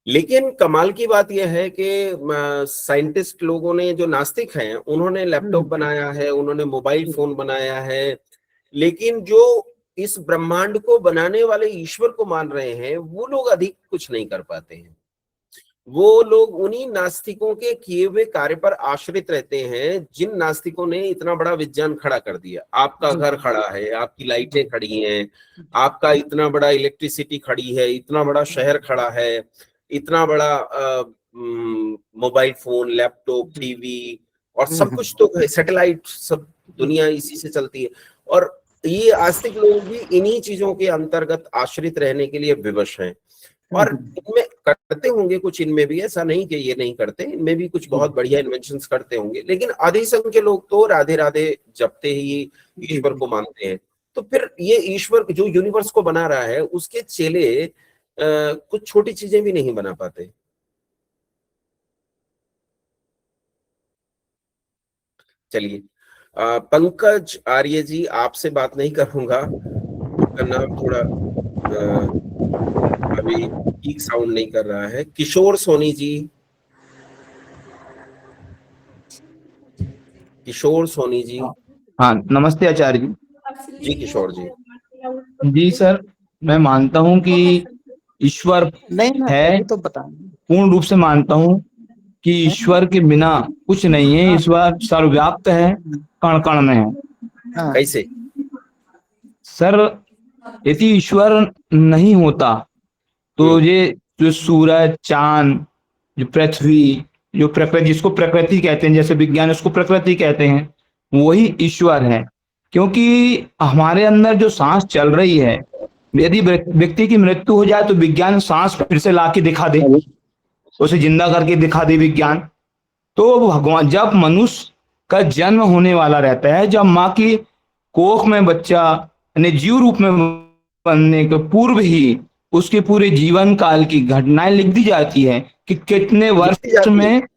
लेकिन कमाल की बात यह है कि साइंटिस्ट लोगों ने, जो नास्तिक हैं, उन्होंने लैपटॉप बनाया है, उन्होंने मोबाइल फोन बनाया है, लेकिन जो इस ब्रह्मांड को बनाने वाले ईश्वर को मान रहे हैं, वो लोग अधिक कुछ नहीं कर पाते हैं। वो लोग उन्हीं नास्तिकों के किए हुए कार्य पर आश्रित रहते हैं, जिन नास्तिकों ने इतना बड़ा विज्ञान खड़ा कर दिया। आपका घर खड़ा है, आपकी लाइटें खड़ी हैं, आपका इतना बड़ा इलेक्ट्रिसिटी खड़ी है, इतना बड़ा शहर खड़ा है, इतना बड़ा मोबाइल फोन, लैपटॉप, टीवी और सब कुछ तो है, सैटेलाइट, सब दुनिया इसी से चलती है। और ये आस्तिक लोग भी इन्हीं चीजों के अंतर्गत आश्रित रहने के लिए विवश हैं। और इनमें करते होंगे कुछ, इनमें भी, ऐसा नहीं कि ये नहीं करते, इनमें भी कुछ बहुत बढ़िया इन्वेंशंस करते होंगे, लेकिन आधी संख्या लोग तो राधे राधे जपते ही ईश्वर को मानते हैं। तो फिर ये ईश्वर जो यूनिवर्स को बना रहा है, उसके चेले कुछ छोटी चीजें भी नहीं बना पाते। चलिए, पंकज आर्य जी, आपसे बात नहीं करूंगा, आपका नाम थोड़ा अभी ठीक साउंड नहीं कर रहा है। किशोर सोनी जी, किशोर सोनी जी। हाँ, नमस्ते आचार्य जी। जी किशोर जी। जी सर, मैं मानता हूँ कि ईश्वर है, तो बताएं। पूर्ण रूप से मानता हूँ कि ईश्वर के बिना कुछ नहीं है। ईश्वर सर्वव्याप्त है, कण कण में है। कैसे सर? यदि ईश्वर नहीं होता तो ये जो सूरज, चांद, जो पृथ्वी, जो प्रकृति, जिसको प्रकृति कहते हैं, जैसे विज्ञान उसको प्रकृति कहते हैं, वही ईश्वर है। क्योंकि हमारे अंदर जो सांस चल रही है, यदि व्यक्ति की मृत्यु हो जाए तो विज्ञान सांस फिर से ला के दिखा दे, उसे जिंदा करके दिखा दे विज्ञान। तो भगवान, जब मनुष्य का जन्म होने वाला रहता है, जब माँ की कोख में बच्चा जीव रूप में बनने के पूर्व ही उसके पूरे जीवन काल की घटनाएं लिख दी जाती है कि कितने वर्ष में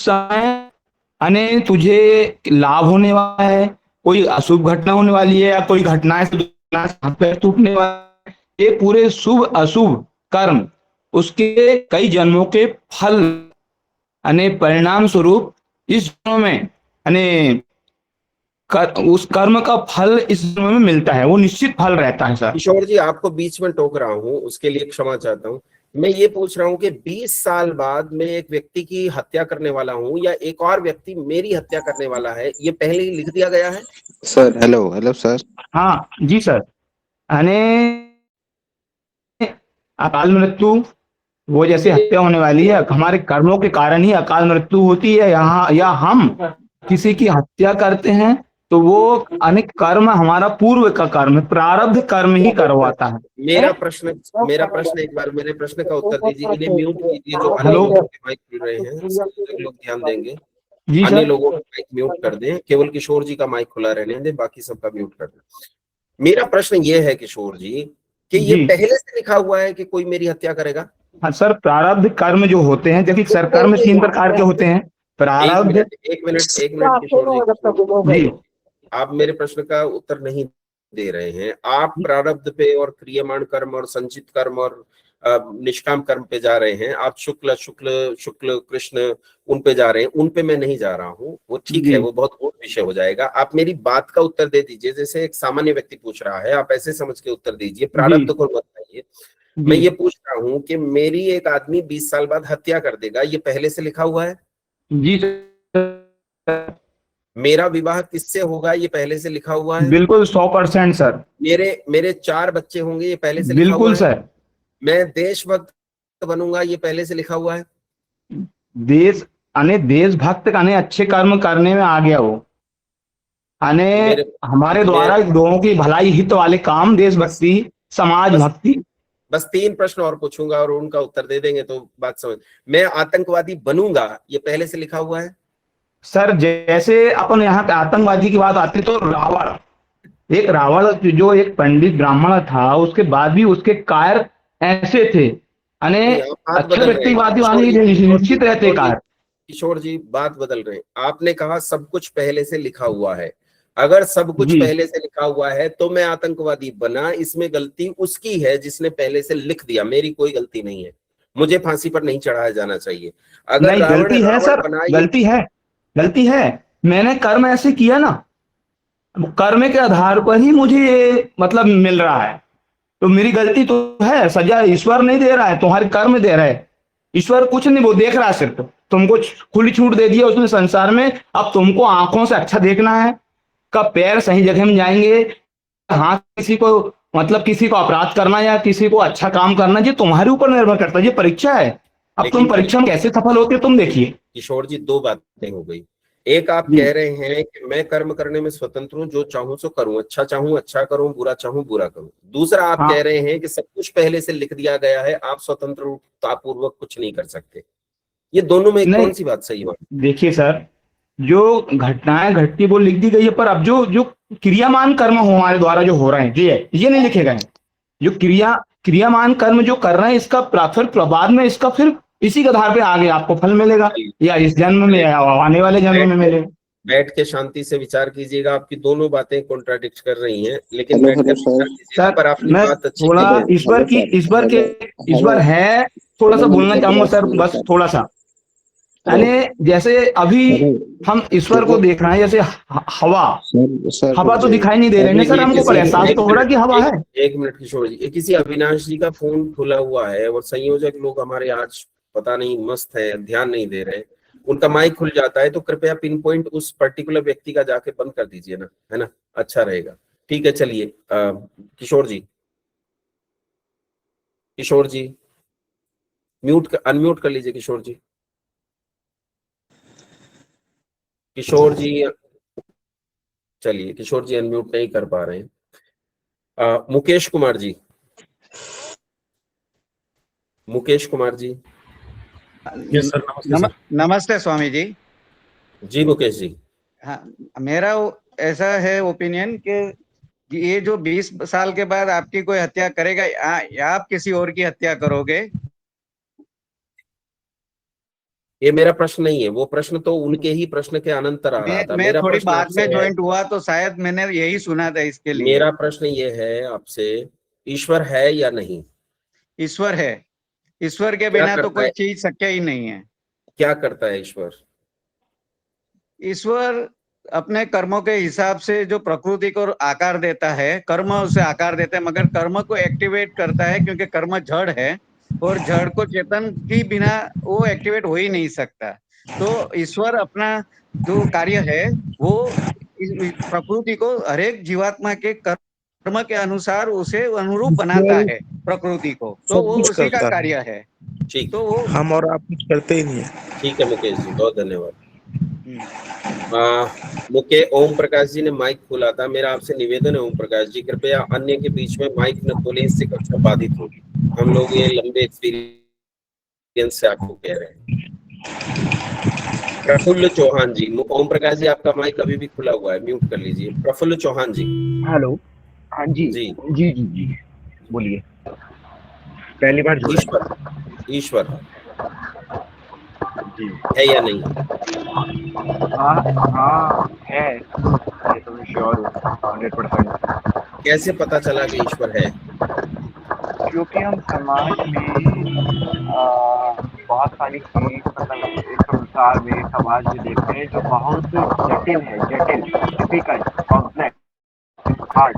समय तुझे लाभ होने वाला है, कोई अशुभ घटना होने वाली है, या कोई घटनाएं टूटने वाला है। ये पूरे शुभ अशुभ कर्म उसके कई जन्मों के फल परिणाम स्वरूप इस जन्म में उस कर्म का फल इस जन्म में मिलता है, वो निश्चित फल रहता है सर। किशोर जी, आपको बीच में टोक रहा हूँ, उसके लिए क्षमा चाहता हूँ। मैं ये पूछ रहा हूँ कि 20 साल बाद मैं एक व्यक्ति की हत्या करने वाला हूँ या एक और व्यक्ति मेरी हत्या करने वाला है, ये पहले ही लिख दिया गया है? Sir hello sir. हाँ जी सर, अकाल मृत्यु वो जैसे हत्या होने वाली है, हमारे कर्मों के कारण ही अकाल मृत्यु होती है यहाँ, या हम किसी की हत्या करते हैं तो वो अनेक कर्म हमारा पूर्व का कर्म, प्रारब्ध कर्म ही करवाता है। मेरा प्रश्न एक बार मेरे प्रश्न का उत्तर दीजिए। इन्हें म्यूट कीजिए, जो अन्य हेलो। लोगों के माइक खुल रहे हैं, संयोजक लोग ध्यान देंगे। जी अन्य सर। लोगों का माइक म्यूट कर दें, केवल किशोर जी का माइक खुला रहने दें, बाकी सबका म्यूट कर दें। मेरा प्रश्न ये है किशोर जी कि ये जी। पहले से लिखा हुआ है कि कोई मेरी हत्या करेगा? हाँ सर, प्रारब्ध कर्म जो होते हैं, देखिए सर कर्म 3 प्रकार के होते हैं। प्रारब्ध। एक मिनट किशोर जी। आप मेरे प्रश्न का उत्तर नहीं दे रहे हैं। आप प्रारब्ध पे और क्रियमाण कर्म और संचित कर्म और निष्काम कर्म पे जा रहे हैं। आप शुक्ल कृष्ण उन पे जा रहे हैं। उन पे मैं नहीं जा रहा हूँ, वो ठीक है, वो बहुत और विषय हो जाएगा। आप मेरी बात का उत्तर दे दीजिए, जैसे एक सामान्य व्यक्ति पूछ रहा है, आप ऐसे समझ के उत्तर दीजिए, प्रारब्ध को बताइए। मैं ये पूछ रहा हूँ कि मेरी एक आदमी 20 साल बाद हत्या कर देगा, ये पहले से लिखा हुआ है? जी सर। मेरा विवाह किससे होगा, ये पहले से लिखा हुआ है? बिल्कुल 100% सर। मेरे 4 बच्चे होंगे, ये पहले से लिखा हुआ बिल्कुल है? सर। मैं देशभक्त बनूंगा, ये पहले से लिखा हुआ है? देशभक्त अने अच्छे कर्म करने में आ गया वो, अने हमारे द्वारा लोगों की भलाई हित वाले काम, देशभक्ति, समाज भक्ति। बस 3 प्रश्न और पूछूंगा और उनका उत्तर दे देंगे तो बात समझ। मैं आतंकवादी बनूंगा, ये पहले से लिखा हुआ है? सर जैसे अपन यहाँ के आतंकवादी की बात आती तो रावण जो एक पंडित ब्राह्मण था, उसके बाद भी उसके कायर ऐसे थे, अने अच्छे व्यक्तिवादी वाली निश्चित रहते कायर। किशोर जी बात बदल रहे हैं। आपने कहा सब कुछ पहले से लिखा हुआ है। अगर सब कुछ पहले से लिखा हुआ है तो मैं आतंकवादी बना, इसमें गलती उसकी है जिसने पहले से लिख दिया, मेरी कोई गलती नहीं है। मुझे फांसी पर नहीं चढ़ाया जाना चाहिए। अगर नहीं, गलती है सर, गलती है। मैंने कर्म ऐसे किया ना, कर्म के आधार पर ही मुझे ये मतलब मिल रहा है, तो मेरी गलती तो है। सजा ईश्वर नहीं दे रहा है, तुम्हारे कर्म दे रहा है। ईश्वर कुछ नहीं, वो देख रहा है, सिर्फ तुमको खुली छूट दे दिया उसने संसार में। अब तुमको आंखों से अच्छा देखना है, कब पैर सही जगह में जाएंगे, हाँ किसी को मतलब किसी को अपराध करना या किसी को अच्छा काम करना, ये तुम्हारे ऊपर निर्भर करता है। ये परीक्षा है, अब तुम परीक्षा में कैसे सफल होते हो तुम देखिए। किशोर जी 2 बातें हो गई। एक, आप कह रहे हैं कि मैं कर्म करने में स्वतंत्र हूँ, जो चाहूं सो करूं, अच्छा चाहूं अच्छा करूं, बुरा चाहूं बुरा करूं। दूसरा, आप कह रहे हैं कि सब कुछ पहले से लिख दिया गया है, आप स्वतंत्रतापूर्वक कुछ नहीं कर सकते। ये दोनों में कौन सी बात सही है? देखिए सर, जो घटनाएं घटती वो लिख दी गई है, पर अब जो क्रियामान कर्म हमारे द्वारा जो हो रहे हैं ये नहीं लिखे गए। जो क्रियामान कर्म जो कर रहे हैं, इसका फिर बाद में इसका फिर इसी के आधार पे आगे आपको फल मिलेगा, या इस जन्म में या आने वाले जन्म में मिलेगा। बैठ के शांति से विचार कीजिएगा। आपकी दोनों बातें कॉन्ट्राडिक्ट कर रही हैं, लेकिन बैठ कर विचार कीजिएगा। पर आपने बात अच्छी थोड़ा ईश्वर है, थोड़ा सा बोलना चाहूंगा सर, बस थोड़ा सा। यानी जैसे अभी हम ईश्वर को देख रहे हैं, जैसे हवा तो दिखाई नहीं दे रही है सर, हमको पर एहसास तो हो रहा है कि हवा है। 1 मिनट किशोर जी, किसी अविनाश जी का फोन खुला हुआ है और संयोजक लोग हमारे आज पता नहीं मस्त है, ध्यान नहीं दे रहे, उनका माइक खुल जाता है, तो कृपया पिन पॉइंट उस पर्टिकुलर व्यक्ति का जाके बंद कर दीजिए ना, है ना, अच्छा रहेगा। ठीक है, चलिए किशोर जी अनम्यूट कर लीजिए। किशोर जी चलिए, किशोर जी अनम्यूट नहीं कर पा रहे हैं। मुकेश कुमार जी। यस सर, नमस्ते स्वामी जी। जी मुकेश जी। हाँ, मेरा ऐसा है ओपिनियन कि ये जो 20 साल के बाद आपकी कोई हत्या करेगा या आप किसी और की हत्या करोगे, ये मेरा प्रश्न नहीं है। वो प्रश्न तो उनके ही प्रश्न के अनंतर आ रहा था। मैं थोड़ी बाद में ज्वाइंट हुआ तो शायद मैंने यही सुना था इसके लिए। मेरा प्रश्न ये है आपसे, ईश्वर है या नहीं? ईश्वर है। ईश्वर के बिना तो कोई चीज शक्य ही नहीं है। क्या करता है ईश्वर? ईश्वर अपने कर्मों के हिसाब से जो प्रकृति को आकार देता है, कर्म उसे आकार देता है, मगर कर्म को एक्टिवेट करता है, क्योंकि कर्म जड़ है और जड़ को चेतन के बिना वो एक्टिवेट हो ही नहीं सकता। तो ईश्वर अपना जो कार्य है वो प्रकृति को, हर एक जीवात्मा के कर्म के अनुसार उसे अनुरूप बनाता है प्रकृति को, तो वो उसी का कार्य है। ठीक, तो वो हम और आप कुछ करते ही नहीं है। ठीक है मुकेश जी, बहुत धन्यवाद। मुझे ओम प्रकाश जी ने माइक खोला था। मेरा आपसे निवेदन है ओम प्रकाश जी, कृपया अन्य के बीच में माइक न खोलें, इससे कक्षा बाधित होगी। हम लोग ये लंबे एक्सपीरियंस से आपको कह रहे हैं। प्रफुल्ल चौहान जी, ओम प्रकाश जी आपका माइक अभी भी खुला हुआ है, म्यूट कर लीजिए। प्रफुल्ल चौहान जी। हेलो, हाँ जी जी जी जी जी, बोलिए। पहली बार जुड़ा ईश्वर जी। है या नहीं? हाँ है, ये तो मैं श्योर हूँ 100%। कैसे पता चला कि ईश्वर है? क्योंकि हम समाज में बहुत सारी चीज, मतलब एक संसार में, समाज में देखते हैं जो बहुत जटिल है, डिफिकल्ट, कॉम्प्लेक्स, हार्ड,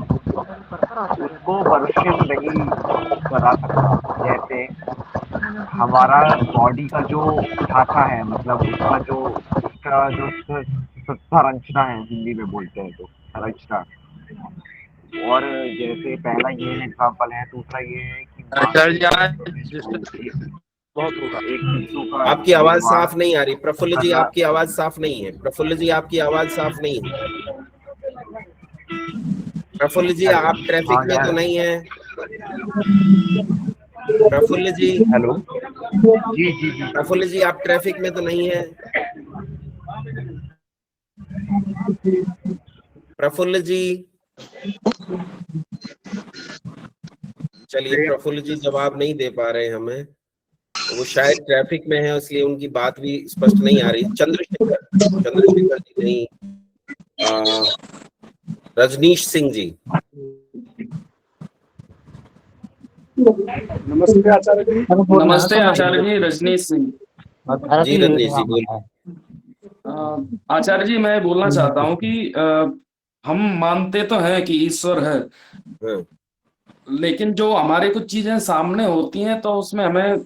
उसको मनुष्य नहीं बना सकता। जैसे हमारा बॉडी का जो ढांचा है, मतलब उसका जो संरचना है, हिंदी में बोलते हैं तो संरचना। और जैसे पहला ये एग्जांपल है, दूसरा ये है कि बहुत होगा। एक चीजों का आपकी आवाज निर्माण साफ नहीं आ रही प्रफुल्ल जी, करना। आपकी आवाज साफ नहीं है। प्रफुल्ल जी आपकी आवाज साफ नहीं है। प्रफुल्ल जी हेलो, आप ट्रैफिक हाँ में तो यार, नहीं है? प्रफुल्ल जी, हेलो, जी जी जी, प्रफुल्ल जी आप ट्रैफिक में तो नहीं है? प्रफुल्ल जी, चलिए प्रफुल्ल जी जवाब नहीं दे पा रहे हमें, वो शायद ट्रैफिक में है, इसलिए उनकी बात भी स्पष्ट नहीं आ रही। चंद्रशेखर जी नहीं, रजनीश सिंह जी। नमस्ते आचार्य जी। नमस्ते आचार्य जी, रजनीश सिंह। जी रजनीश जी बोल। आचार्य जी मैं बोलना चाहता हूँ कि हम मानते तो हैं कि ईश्वर है, लेकिन जो हमारे कुछ चीजें सामने होती हैं तो उसमें हमें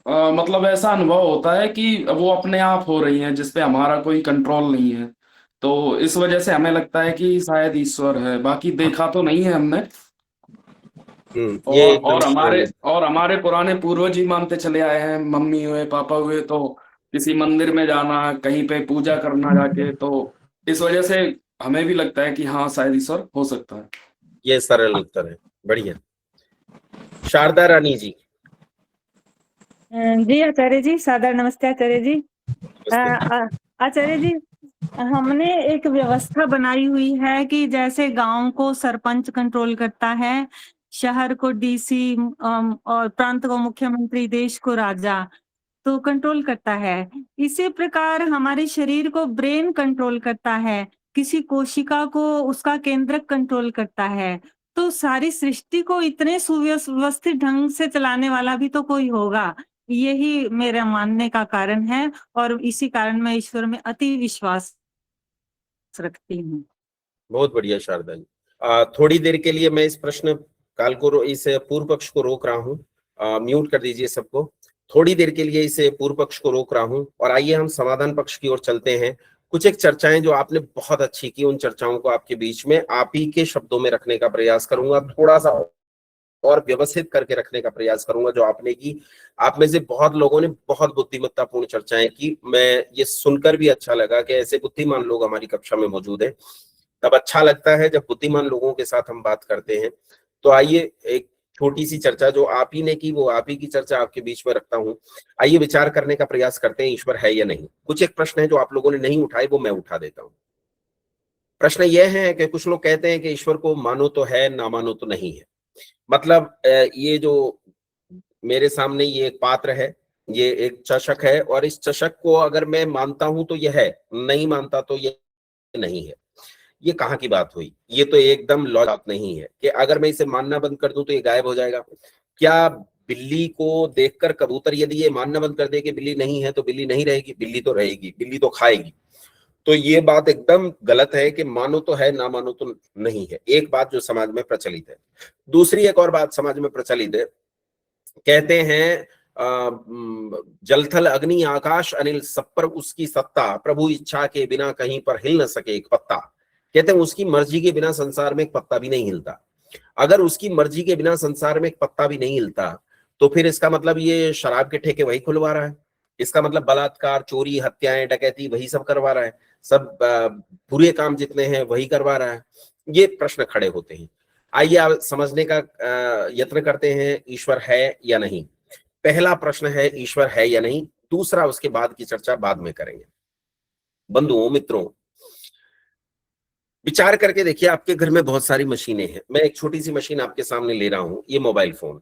मतलब ऐसा अनुभव होता है कि वो अपने आप हो रही हैं, जिसपे हमारा कोई कंट्रोल नहीं है। तो इस वजह से हमें लगता है कि शायद ईश्वर है, बाकी देखा तो नहीं है हमने। ये एकदम और हमारे पुराने पूर्वज ही मानते चले आए हैं, मम्मी हुए, पापा हुए, तो किसी मंदिर में जाना, कहीं पे पूजा करना जाके, तो इस वजह से हमें भी लगता है कि हाँ शायद ईश्वर हो सकता है। ये सरल उत्तर है, बढ़िया। शारदा रानी जी। जी आचार्य जी, सादर नमस्ते आचार्य जी। आचार्य जी, हमने एक व्यवस्था बनाई हुई है कि जैसे गांव को सरपंच कंट्रोल करता है, शहर को डीसी और प्रांत को मुख्यमंत्री, देश को राजा तो कंट्रोल करता है। इसी प्रकार हमारे शरीर को ब्रेन कंट्रोल करता है, किसी कोशिका को उसका केंद्रक कंट्रोल करता है। तो सारी सृष्टि को इतने सुव्यवस्थित ढंग से चलाने वाला भी तो कोई होगा, यही मेरा मानने का कारण है, और इसी कारण मैं ईश्वर में अति विश्वास रखती हूँ। बहुत बढ़िया शारदा जी। थोड़ी देर के लिए मैं इस प्रश्न काल को, इस पूर्व पक्ष को रोक रहा हूँ। म्यूट कर दीजिए सबको। थोड़ी देर के लिए इस पूर्व पक्ष को रोक रहा हूँ और आइए हम समाधान पक्ष की ओर चलते हैं। कुछ एक चर्चाएं जो आपने बहुत अच्छी की, उन चर्चाओं को आपके बीच में आप ही के शब्दों में रखने का प्रयास करूंगा, थोड़ा सा और व्यवस्थित करके रखने का प्रयास करूंगा जो आपने की। आप में से बहुत लोगों ने बहुत बुद्धिमत्तापूर्ण चर्चाएं की, मैं ये सुनकर भी अच्छा लगा कि ऐसे बुद्धिमान लोग हमारी कक्षा में मौजूद हैं। तब अच्छा लगता है जब बुद्धिमान लोगों के साथ हम बात करते हैं। तो आइए एक छोटी सी चर्चा जो आप ही ने की, वो आप ही की चर्चा आपके बीच में रखता हूं। आइए विचार करने का प्रयास करते हैं, ईश्वर है या नहीं। कुछ एक प्रश्न है जो आप लोगों ने नहीं उठाए, वो मैं उठा देता हूं। प्रश्न यह है कि कुछ लोग कहते हैं कि ईश्वर को मानो तो है, ना मानो तो नहीं है। मतलब ये जो मेरे सामने ये एक पात्र है, ये एक चषक है, और इस चषक को अगर मैं मानता हूं तो यह है, नहीं मानता तो यह नहीं है। ये कहाँ की बात हुई? ये तो एकदम लॉजिक नहीं है कि अगर मैं इसे मानना बंद कर दूं तो ये गायब हो जाएगा। क्या बिल्ली को देखकर कबूतर यदि ये मानना बंद कर दे कि बिल्ली नहीं है तो बिल्ली नहीं रहेगी? बिल्ली तो रहेगी, बिल्ली तो खाएगी। तो ये बात एकदम गलत है कि मानो तो है, ना मानो तो नहीं है। एक बात जो समाज में प्रचलित है। दूसरी एक और बात समाज में प्रचलित है, कहते हैं जल थल अग्नि आकाश अनिल सब पर उसकी सत्ता, प्रभु इच्छा के बिना कहीं पर हिल न सके एक पत्ता। कहते हैं उसकी मर्जी के बिना संसार में एक पत्ता भी नहीं हिलता। अगर उसकी मर्जी के बिना संसार में एक पत्ता भी नहीं हिलता तो फिर इसका मतलब ये शराब के ठेके वही खुलवा रहा है, इसका मतलब बलात्कार, चोरी, हत्याएं, डकैती वही सब करवा रहा है, सब बुरे काम जितने हैं वही करवा रहा है। ये प्रश्न खड़े होते हैं। आइए आप समझने का यत्न करते हैं, ईश्वर है या नहीं। पहला प्रश्न है ईश्वर है या नहीं, दूसरा उसके बाद की चर्चा बाद में करेंगे। बंधुओं मित्रों, विचार करके देखिए, आपके घर में बहुत सारी मशीनें हैं। मैं एक छोटी सी मशीन आपके सामने ले रहा हूं, ये मोबाइल फोन।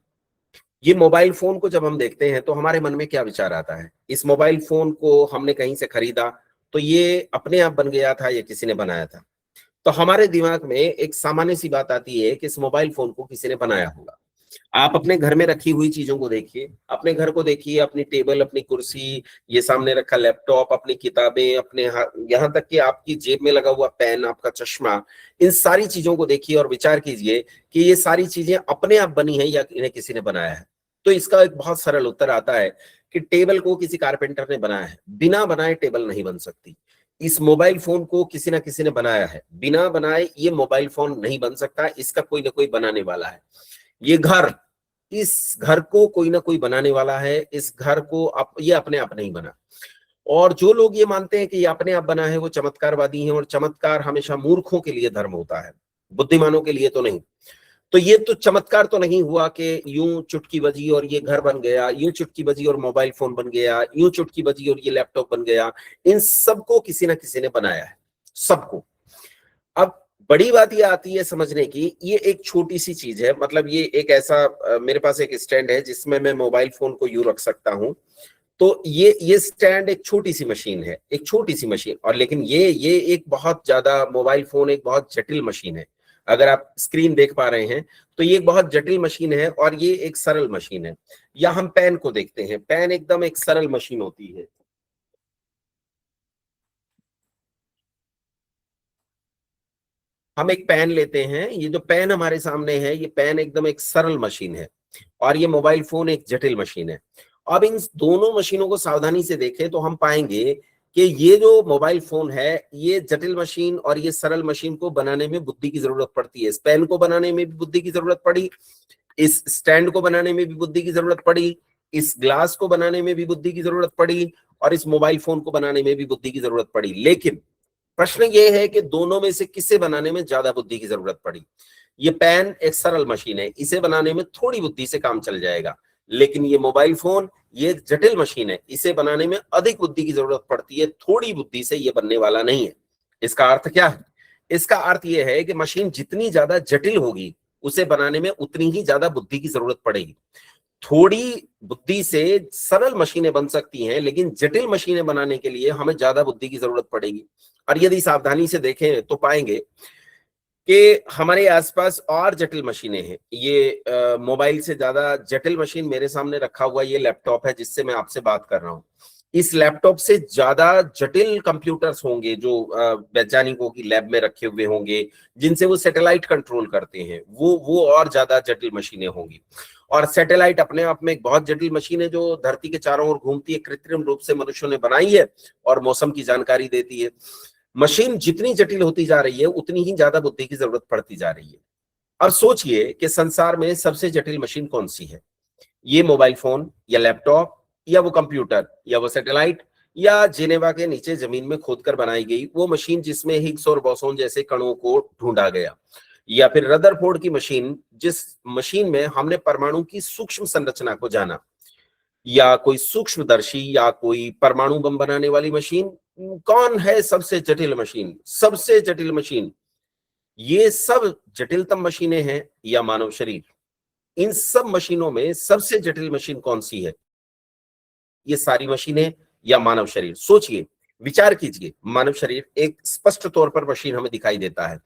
ये मोबाइल फोन को जब हम देखते हैं तो हमारे मन में क्या विचार आता है? इस मोबाइल फोन को हमने कहीं से खरीदा तो ये अपने आप बन गया था या किसी ने बनाया था? तो हमारे दिमाग में एक सामान्य सी बात आती है कि इस मोबाइल फोन को किसी ने बनाया होगा। आप अपने घर में रखी हुई चीजों को देखिए, अपने घर को देखिए, अपनी टेबल, अपनी कुर्सी, ये सामने रखा लैपटॉप, अपनी किताबें, अपने यहाँ तक कि आपकी जेब में लगा हुआ पेन, आपका चश्मा, इन सारी चीजों को देखिए और विचार कीजिए कि ये सारी चीजें अपने आप बनी है या इन्हें किसी ने बनाया है। तो इसका एक बहुत सरल उत्तर आता है कि टेबल को किसी कारपेंटर ने बनाया है, बिना बनाए टेबल नहीं बन सकती। इस मोबाइल फोन को किसी ना किसी ने बनाया है, बिना बनाए ये मोबाइल फोन नहीं बन सकता, इसका कोई ना कोई बनाने वाला है। ये घर, इस घर को कोई ना कोई बनाने वाला है, इस घर को ये अपने आप नहीं बना। और जो लोग ये मानते हैं कि ये अपने आप बना है वो चमत्कारवादी हैं, और चमत्कार हमेशा मूर्खों के लिए धर्म होता है, बुद्धिमानों के लिए तो नहीं। तो ये तो चमत्कार तो नहीं हुआ कि यूं चुटकी बजी और ये घर बन गया, यूं चुटकी बजी और मोबाइल फोन बन गया, यूं चुटकी बजी और ये लैपटॉप बन गया। इन सबको किसी ना किसी ने बनाया है, सबको। अब बड़ी बात ये आती है समझने की, ये एक छोटी सी चीज है, मतलब ये एक ऐसा मेरे पास एक स्टैंड है जिसमें मैं मोबाइल फोन को यूं रख सकता हूं। तो ये स्टैंड एक छोटी सी मशीन है, एक छोटी सी मशीन, और लेकिन ये एक बहुत ज्यादा, मोबाइल फोन एक बहुत जटिल मशीन है। अगर आप स्क्रीन देख पा रहे हैं तो ये एक बहुत जटिल मशीन है और ये एक सरल मशीन है। या हम पेन को देखते हैं, पेन एकदम एक सरल मशीन होती है। हम एक पेन लेते हैं, ये जो पेन हमारे सामने है, ये पेन एकदम एक सरल मशीन है और ये मोबाइल फोन एक जटिल मशीन है। अब इन दोनों मशीनों को सावधानी से देखें तो हम पाएंगे कि ये जो मोबाइल फोन है, ये जटिल मशीन और ये सरल मशीन को बनाने में बुद्धि की जरूरत पड़ती है। इस पेन को बनाने में भी बुद्धि की जरूरत पड़ी, इस स्टैंड को बनाने में भी बुद्धि की जरूरत पड़ी, इस ग्लास को बनाने में भी बुद्धि की जरूरत पड़ी, और इस मोबाइल फोन को बनाने में भी बुद्धि की जरूरत पड़ी। लेकिन प्रश्न ये है कि दोनों में से किसे बनाने में ज्यादा बुद्धि की जरूरत पड़ी? ये पेन एक सरल मशीन है, इसे बनाने में थोड़ी बुद्धि से काम चल जाएगा, लेकिन ये मोबाइल फोन ये जटिल मशीन है, इसे बनाने में अधिक बुद्धि की जरूरत पड़ती है, थोड़ी बुद्धि से ये बनने वाला नहीं है। इसका अर्थ क्या है? इसका अर्थ यह है कि मशीन जितनी ज्यादा जटिल होगी उसे बनाने में उतनी ही ज्यादा बुद्धि की जरूरत पड़ेगी। थोड़ी बुद्धि से सरल मशीनें बन सकती हैं, लेकिन जटिल मशीनें बनाने के लिए हमें ज्यादा बुद्धि की जरूरत पड़ेगी। और यदि सावधानी से देखें तो पाएंगे कि हमारे आसपास और जटिल मशीनें हैं। ये मोबाइल से ज्यादा जटिल मशीन मेरे सामने रखा हुआ ये लैपटॉप है जिससे मैं आपसे बात कर रहा हूँ। इस लैपटॉप से ज्यादा जटिल कंप्यूटर्स होंगे जो वैज्ञानिकों की लैब में रखे हुए होंगे, जिनसे वो सैटेलाइट कंट्रोल करते हैं, वो और ज्यादा जटिल मशीनें होंगी। और सैटेलाइट अपने आप में एक बहुत जटिल मशीन है जो धरती के चारों ओर घूमती है, कृत्रिम रूप से मनुष्यों ने बनाई है और मौसम की जानकारी देती है। मशीन जितनी जटिल होती जा रही है उतनी ही ज्यादा बुद्धि की जरूरत पड़ती जा रही है। अब सोचिए कि संसार में सबसे जटिल मशीन कौन सी है? ये मोबाइल फोन या लैपटॉप या वो कंप्यूटर या वो सैटेलाइट या जिनेवा के नीचे जमीन में खोदकर बनाई गई वो मशीन जिसमें हिग्स और बोसोन जैसे कणों को ढूंढा गया, या फिर रदरफोर्ड की मशीन जिस मशीन में हमने परमाणु की सूक्ष्म संरचना को जाना, या कोई सूक्ष्मदर्शी या कोई परमाणु बम बनाने वाली मशीन। कौन है सबसे जटिल मशीन? सबसे जटिल मशीन ये सब जटिलतम मशीनें हैं या मानव शरीर? इन सब मशीनों में सबसे जटिल मशीन कौन सी है? ये सारी मशीनें या मानव शरीर? सोचिए, विचार कीजिए। मानव शरीर एक स्पष्ट तौर पर मशीन हमें दिखाई देता है।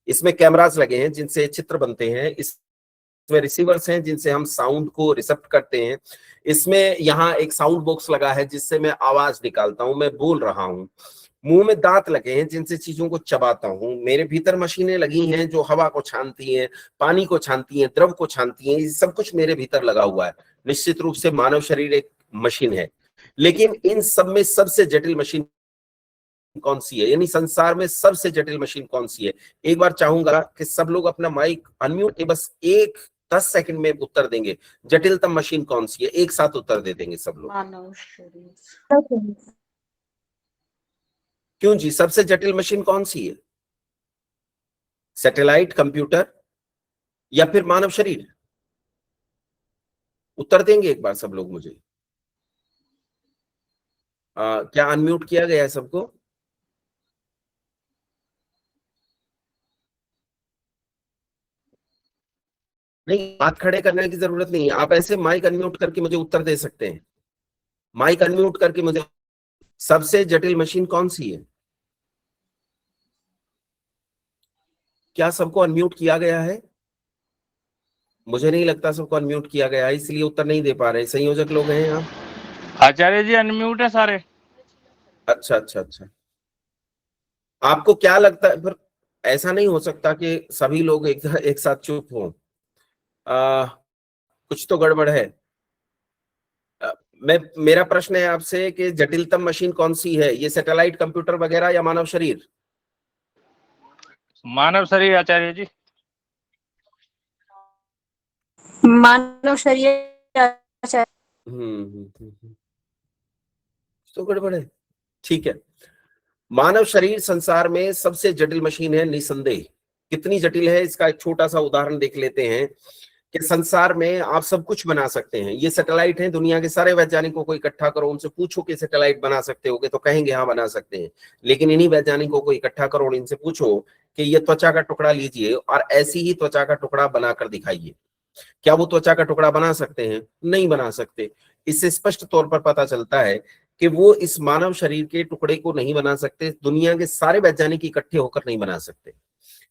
इसमें कैमरास लगे हैं जिनसे चित्र बनते हैं, इसमें रिसीवर्स हैं जिनसे हम साउंड को रिसेप्ट करते हैं, इसमें यहाँ एक साउंड बॉक्स लगा है जिससे मैं आवाज निकालता हूं, मैं बोल रहा हूं। मुंह में दांत लगे हैं जिनसे चीजों को चबाता हूं। मेरे भीतर मशीनें लगी हैं जो हवा को छानती हैं, पानी को छानती हैं, द्रव को छानती हैं। ये सब कुछ मेरे भीतर लगा हुआ है। निश्चित रूप से मानव शरीर एक मशीन है, लेकिन इन सब में सबसे जटिल मशीन कौन सी है? यानी संसार में सबसे जटिल मशीन कौन सी है? एक बार चाहूंगा कि सब लोग अपना माइक अनम्यूट, बस एक 10 सेकंड में उत्तर देंगे। जटिलतम मशीन कौन सी है? एक साथ उत्तर दे देंगे सब लोग। मानव शरीर। क्यों जी, सबसे जटिल मशीन कौन सी है? सैटेलाइट, कंप्यूटर या फिर मानव शरीर? उत्तर देंगे एक बार सब लोग मुझे। क्या अनम्यूट किया गया है सबको? नहीं, हाथ खड़े करने की जरूरत नहीं है, आप ऐसे माइक अनम्यूट करके मुझे उत्तर दे सकते हैं। माइक अनम्यूट करके मुझे, सबसे जटिल मशीन कौन सी है? क्या सबको अनम्यूट किया गया है? मुझे नहीं लगता सबको अनम्यूट किया गया है, इसलिए उत्तर नहीं दे पा रहे। संयोजक लोग हैं आप? आचार्य जी अनम्यूट है सारे। अच्छा अच्छा अच्छा, आपको क्या लगता है? फिर ऐसा नहीं हो सकता कि सभी लोग एक साथ चुप हों। कुछ तो गड़बड़ है। मेरा प्रश्न है आपसे कि जटिलतम मशीन कौन सी है? ये सैटेलाइट, कंप्यूटर वगैरह या मानव शरीर? मानव शरीर आचार्य जी। मानव शरीर। तो गड़बड़ है। ठीक है, मानव शरीर संसार में सबसे जटिल मशीन है निसंदेह। कितनी जटिल है इसका एक छोटा सा उदाहरण देख लेते हैं कि संसार में आप सब कुछ बना सकते हैं। ये सैटेलाइट हैं, दुनिया के सारे वैज्ञानिकों को इकट्ठा करो, उनसे पूछो कि सैटेलाइट बना सकते होगे तो कहेंगे हाँ बना सकते हैं। लेकिन इन्हीं वैज्ञानिकों को इकट्ठा करो और इनसे पूछो कि ये त्वचा का टुकड़ा लीजिए और ऐसी ही त्वचा का टुकड़ा बनाकर दिखाइए, क्या वो त्वचा का टुकड़ा बना सकते हैं? नहीं बना सकते। इससे स्पष्ट तौर पर पता चलता है कि वो इस मानव शरीर के टुकड़े को नहीं बना सकते, दुनिया के सारे वैज्ञानिक इकट्ठे होकर नहीं बना सकते।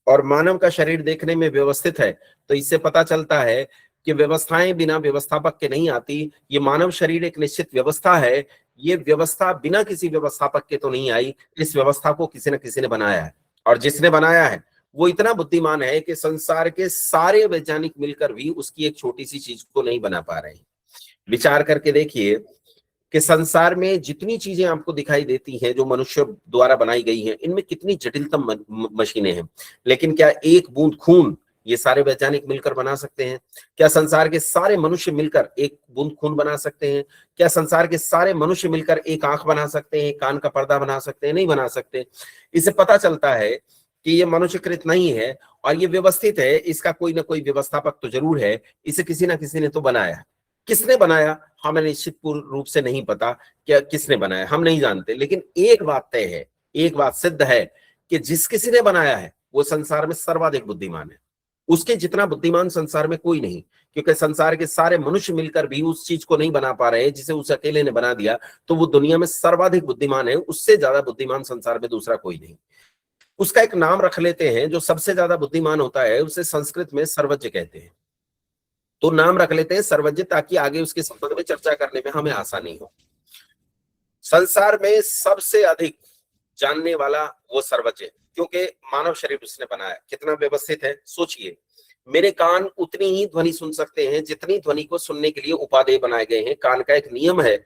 और मानव का शरीर देखने में व्यवस्थित है, तो इससे पता चलता है कि व्यवस्थाएं बिना व्यवस्थापक के नहीं आती। ये मानव शरीर एक निश्चित व्यवस्था है, ये व्यवस्था बिना किसी व्यवस्थापक के तो नहीं आई, इस व्यवस्था को किसी न किसी ने बनाया है। और जिसने बनाया है वो इतना बुद्धिमान है कि संसार के सारे वैज्ञानिक मिलकर भी उसकी एक छोटी सी चीज को नहीं बना पा रहे हैं। विचार करके देखिए कि संसार में जितनी चीजें आपको दिखाई देती हैं जो मनुष्य द्वारा बनाई गई हैं, इनमें कितनी जटिलतम मशीनें हैं, लेकिन क्या एक बूंद खून ये सारे वैज्ञानिक मिलकर बना सकते हैं? क्या संसार के सारे मनुष्य मिलकर एक बूंद खून बना सकते हैं? क्या संसार के सारे मनुष्य मिलकर एक आंख बना सकते हैं, कान का पर्दा बना सकते हैं? नहीं बना सकते। इससे पता चलता है कि ये मनुष्यकृत नहीं है और ये व्यवस्थित है, इसका कोई ना कोई व्यवस्थापक तो जरूर है, इसे किसी ना किसी ने तो बनाया है। किसने बनाया हमें निश्चित पूर्ण रूप से नहीं पता, क्या किसने बनाया हम नहीं जानते, लेकिन एक बात तय है, एक बात सिद्ध है कि जिस किसी ने बनाया है वो संसार में सर्वाधिक बुद्धिमान है। उसके जितना बुद्धिमान संसार में कोई नहीं, क्योंकि संसार के सारे मनुष्य मिलकर भी उस चीज को नहीं बना पा रहे जिसे उस अकेले ने बना दिया, तो वो दुनिया में सर्वाधिक बुद्धिमान है। उससे ज्यादा बुद्धिमान संसार में दूसरा कोई नहीं। उसका एक नाम रख लेते हैं, जो सबसे ज्यादा बुद्धिमान होता है उसे संस्कृत में सर्वज्ञ कहते हैं। तो नाम रख लेते हैं सर्वज्ञ, ताकि आगे उसके संबंध में चर्चा करने में हमें आसानी हो। संसार में सबसे अधिक जानने वाला वो सर्वज्ञ, क्योंकि मानव शरीर उसने बनाया। कितना व्यवस्थित है सोचिए। मेरे कान उतनी ही ध्वनि सुन सकते हैं जितनी ध्वनि को सुनने के लिए उपादेय बनाए गए हैं। कान का एक नियम है,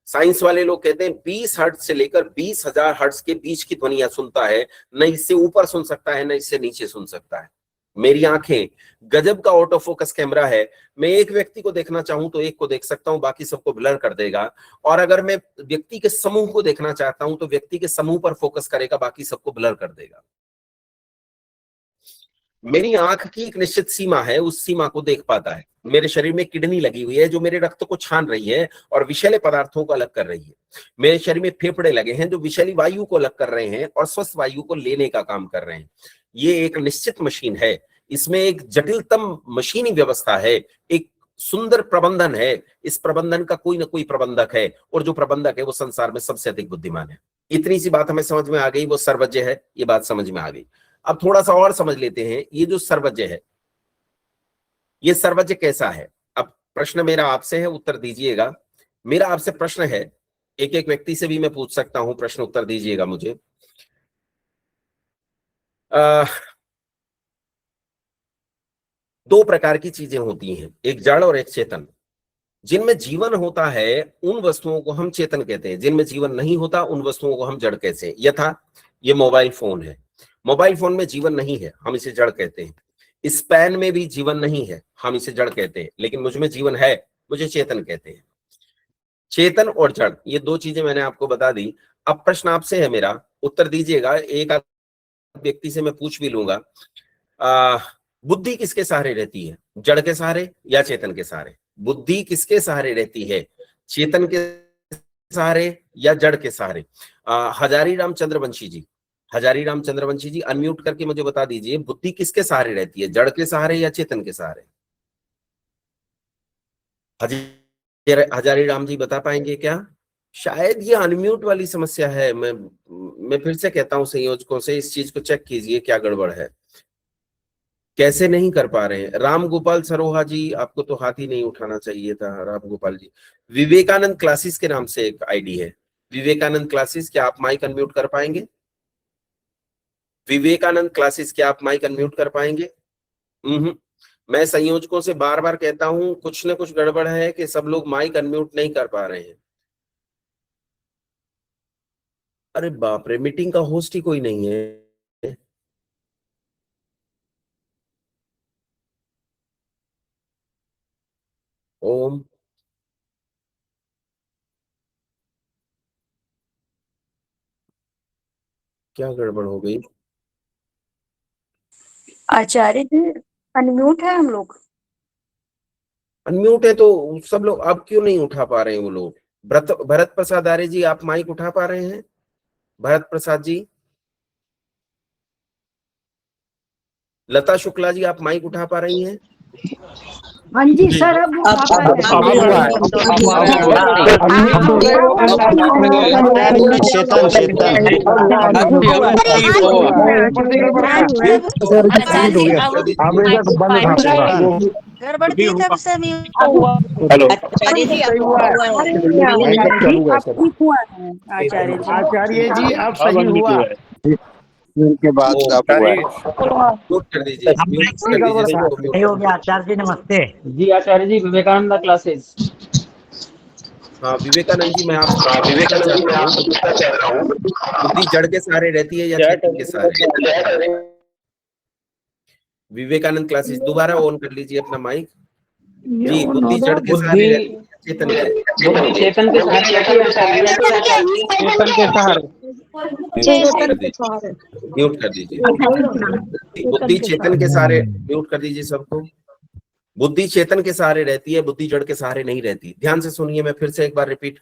साइंस वाले लोग कहते हैं 20 हर्ट्ज से लेकर 20,000 हर्ट्ज के बीच की ध्वनियां सुनता है, न इससे ऊपर सुन सकता है न इससे नीचे सुन सकता है। मेरी आंखें गजब का ऑटो फोकस कैमरा है, मैं एक व्यक्ति को देखना चाहूं तो एक को देख सकता हूं, बाकी सबको ब्लर कर देगा। और अगर मैं व्यक्ति के समूह को देखना चाहता हूं तो व्यक्ति के समूह पर फोकस करेगा, बाकी सबको ब्लर कर देगा। मेरी आंख की एक निश्चित सीमा है, उस सीमा को देख पाता है। मेरे शरीर में किडनी लगी हुई है जो मेरे रक्त को छान रही है और विषैले पदार्थों को अलग कर रही है। मेरे शरीर में फेफड़े लगे हैं जो विषैली वायु को अलग कर रहे हैं और स्वस्थ वायु को लेने का काम कर रहे हैं। ये एक निश्चित मशीन है, इसमें एक जटिलतम मशीनी व्यवस्था है, एक सुंदर प्रबंधन है। इस प्रबंधन का कोई ना कोई प्रबंधक है और जो प्रबंधक है वो संसार में सबसे अधिक बुद्धिमान है। इतनी सी बात हमें समझ में आ गई, वो सर्वज्ञ है, ये बात समझ में आ गई। अब थोड़ा सा और समझ लेते हैं, ये जो सर्वज्ञ है ये सर्वज्ञ कैसा है। अब प्रश्न मेरा आपसे है, उत्तर दीजिएगा। मेरा आपसे प्रश्न है, एक एक व्यक्ति से भी मैं पूछ सकता हूं, प्रश्न उत्तर दीजिएगा मुझे। दो प्रकार की चीजें होती हैं, एक जड़ और एक चेतन। जिनमें जीवन होता है उन वस्तुओं को हम चेतन कहते हैं, जिनमें जीवन नहीं होता उन वस्तुओं को हम जड़ कहते हैं। यथा ये मोबाइल फोन है, मोबाइल फोन में जीवन नहीं है, हम इसे जड़ कहते हैं। स्पैन में भी जीवन नहीं है, हम इसे जड़ कहते हैं, लेकिन मुझ में जीवन है, मुझे चेतन कहते हैं। चेतन और जड़, ये दो चीजें मैंने आपको बता दी। अब प्रश्न आपसे है, मेरा उत्तर दीजिएगा। एक व्यक्ति से मैं पूछ भी लूंगा, बुद्धि किसके सहारे रहती है, जड़ के सहारे या चेतन के सहारे? बुद्धि किसके सहारे रहती है, चेतन के सहारे या जड़ के सहारे? हजारी राम चंद्रवंशी जी, हजारी राम चंद्रवंशी जी अनम्यूट करके मुझे बता दीजिए, बुद्धि किसके सहारे रहती है, जड़ के सहारे या चेतन के सहारे? हजारी राम जी बता पाएंगे क्या? शायद ये अनम्यूट वाली समस्या है। मैं फिर से कहता हूं संयोजकों से, इस चीज को चेक कीजिए क्या गड़बड़ है, कैसे नहीं कर पा रहे हैं। राम गोपाल सरोहा जी, आपको तो हाथ ही नहीं उठाना चाहिए था राम गोपाल जी। विवेकानंद क्लासेस के नाम से एक आईडी है, विवेकानंद क्लासेस, क्या आप माइक अनम्यूट कर पाएंगे? विवेकानंद क्लासेस, क्या आप माइक अनम्यूट कर पाएंगे? मैं संयोजकों से बार बार कहता हूं, कुछ ना कुछ गड़बड़ है कि सब लोग माइक अनम्यूट नहीं कर पा रहे हैं। अरे बाप रे, मीटिंग का होस्ट ही कोई नहीं है। ओम, क्या गड़बड़ हो गई? आचार्य जी अनम्यूट है हम लोग। अनम्यूट है तो सब लोग, अब क्यों नहीं उठा पा रहे हैं वो लोग? भरत प्रसाद आर्य जी, आप माइक उठा पा रहे हैं? भरत प्रसाद जी, लता शुक्ला जी, आप माइक उठा पा रही हैं? हाँ जी सर, अब गड़बड़ थी तब से हेलो आचार्य जी, आचार्य जी अब सही हुआ के बाद म्यूट कर दीजिए, सही हो गया। आचार्य जी नमस्ते। जी आचार्य जी, विवेकानंद क्लासेस। हाँ विवेकानंद जी, मैं आप बुद्धि जड़ के सहारे रहती है या चेतन के सहारे? विवेकानंद क्लासेस दोबारा ऑन कर लीजिए अपना माइक जी। बुद्धि जड़ के सहारे रहती है, चेतन के? चेतन के सहारे। म्यूट कर दीजिए। बुद्धि चेतन के सहारे, म्यूट कर दीजिए सबको। बुद्धि चेतन के सहारे रहती है, बुद्धि जड़ के सहारे नहीं रहती। ध्यान से सुनिए, मैं फिर से एक बार रिपीट